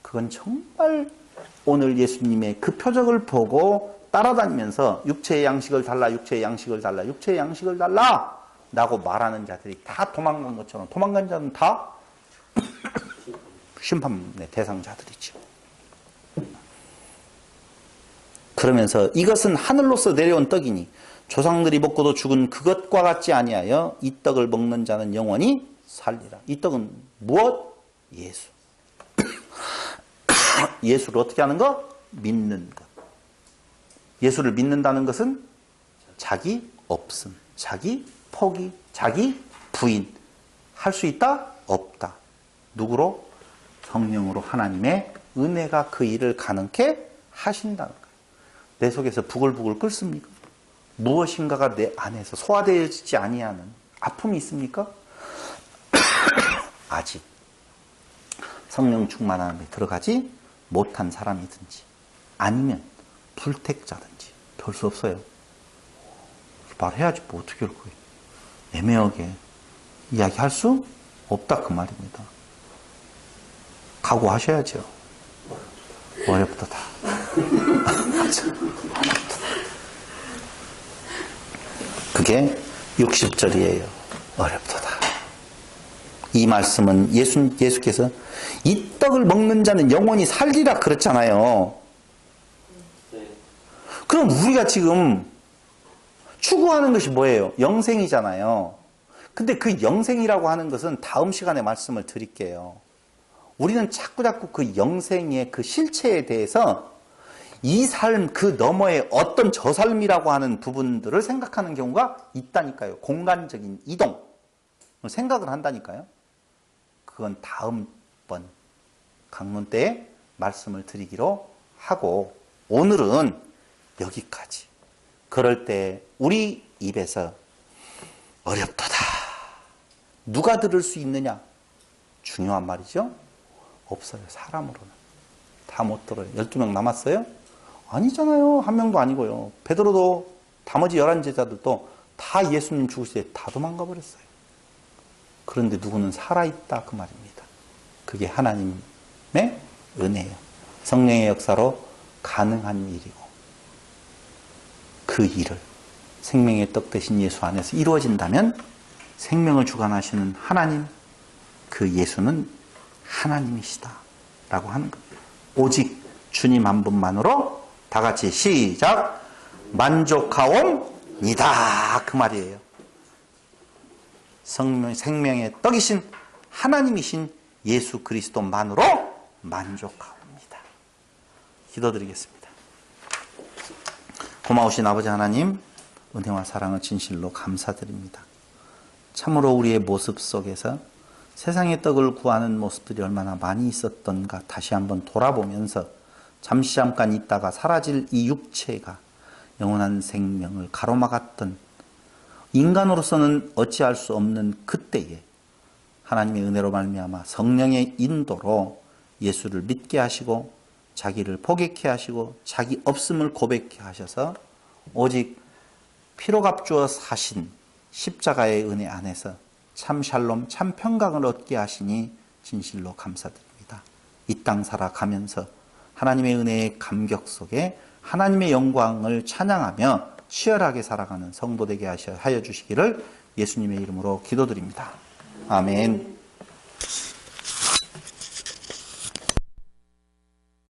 그건 정말 오늘 예수님의 그 표적을 보고 따라다니면서 육체의 양식을 달라, 육체의 양식을 달라, 육체의 양식을 달라 라고 말하는 자들이 다 도망간 것처럼 도망간 자는 다 심판의 대상자들이죠. 그러면서 이것은 하늘로서 내려온 떡이니 조상들이 먹고도 죽은 그것과 같지 아니하여 이 떡을 먹는 자는 영원히 살리라. 이 떡은 무엇? 예수. 예수를 어떻게 하는 것? 믿는 것. 예수를 믿는다는 것은 자기 없음, 자기 포기, 자기 부인. 할 수 있다? 없다. 누구로? 성령으로 하나님의 은혜가 그 일을 가능케 하신다는 거예요. 내 속에서 부글부글 끓습니까? 무엇인가가 내 안에서 소화되지 아니하는 아픔이 있습니까? 아직 성령 충만함에 들어가지 못한 사람이든지 아니면 불택자든지 별 수 없어요. 말해야지 뭐 어떻게 할 거예요. 애매하게 이야기할 수 없다 그 말입니다. 각오하셔야죠. 어렵다. 그게 60절이에요. 어렵도다. 이 말씀은 예수께서 이 떡을 먹는 자는 영원히 살리라 그랬잖아요. 그럼 우리가 지금 추구하는 것이 뭐예요? 영생이잖아요. 근데 그 영생이라고 하는 것은 다음 시간에 말씀을 드릴게요. 우리는 자꾸 그 영생의 그 실체에 대해서 이 삶 그 너머에 어떤 저 삶이라고 하는 부분들을 생각하는 경우가 있다니까요. 공간적인 이동 생각을 한다니까요. 그건 다음번 강론 때에 말씀을 드리기로 하고 오늘은 여기까지. 그럴 때 우리 입에서 어렵도다. 누가 들을 수 있느냐? 중요한 말이죠. 없어요. 사람으로는. 다 못 들어요. 12명 남았어요? 아니잖아요. 한 명도 아니고요. 베드로도 나머지 11제자들도 다 예수님 죽으실 때 다 도망가 버렸어요. 그런데 누구는 살아있다 그 말입니다. 그게 하나님의 은혜예요. 성령의 역사로 가능한 일이고 그 일을 생명의 떡 되신 예수 안에서 이루어진다면 생명을 주관하시는 하나님 그 예수는 하나님이시다 라고 하는 겁니다. 오직 주님 한 분만으로 다 같이 시작 만족하옵니다 그 말이에요. 생명의 떡이신 하나님이신 예수 그리스도만으로 만족하옵니다. 기도드리겠습니다. 고마우신 아버지 하나님 은혜와 사랑을 진실로 감사드립니다. 참으로 우리의 모습 속에서 세상의 떡을 구하는 모습들이 얼마나 많이 있었던가 다시 한번 돌아보면서 잠깐 있다가 사라질 이 육체가 영원한 생명을 가로막았던 인간으로서는 어찌할 수 없는 그때에 하나님의 은혜로 말미암아 성령의 인도로 예수를 믿게 하시고 자기를 포기케 하시고 자기 없음을 고백케 하셔서 오직 피로 값주어 사신 십자가의 은혜 안에서 참 샬롬, 참 평강을 얻게 하시니 진실로 감사드립니다. 이 땅 살아가면서 하나님의 은혜의 감격 속에 하나님의 영광을 찬양하며 치열하게 살아가는 성도 되게 하여 주시기를 예수님의 이름으로 기도드립니다. 아멘.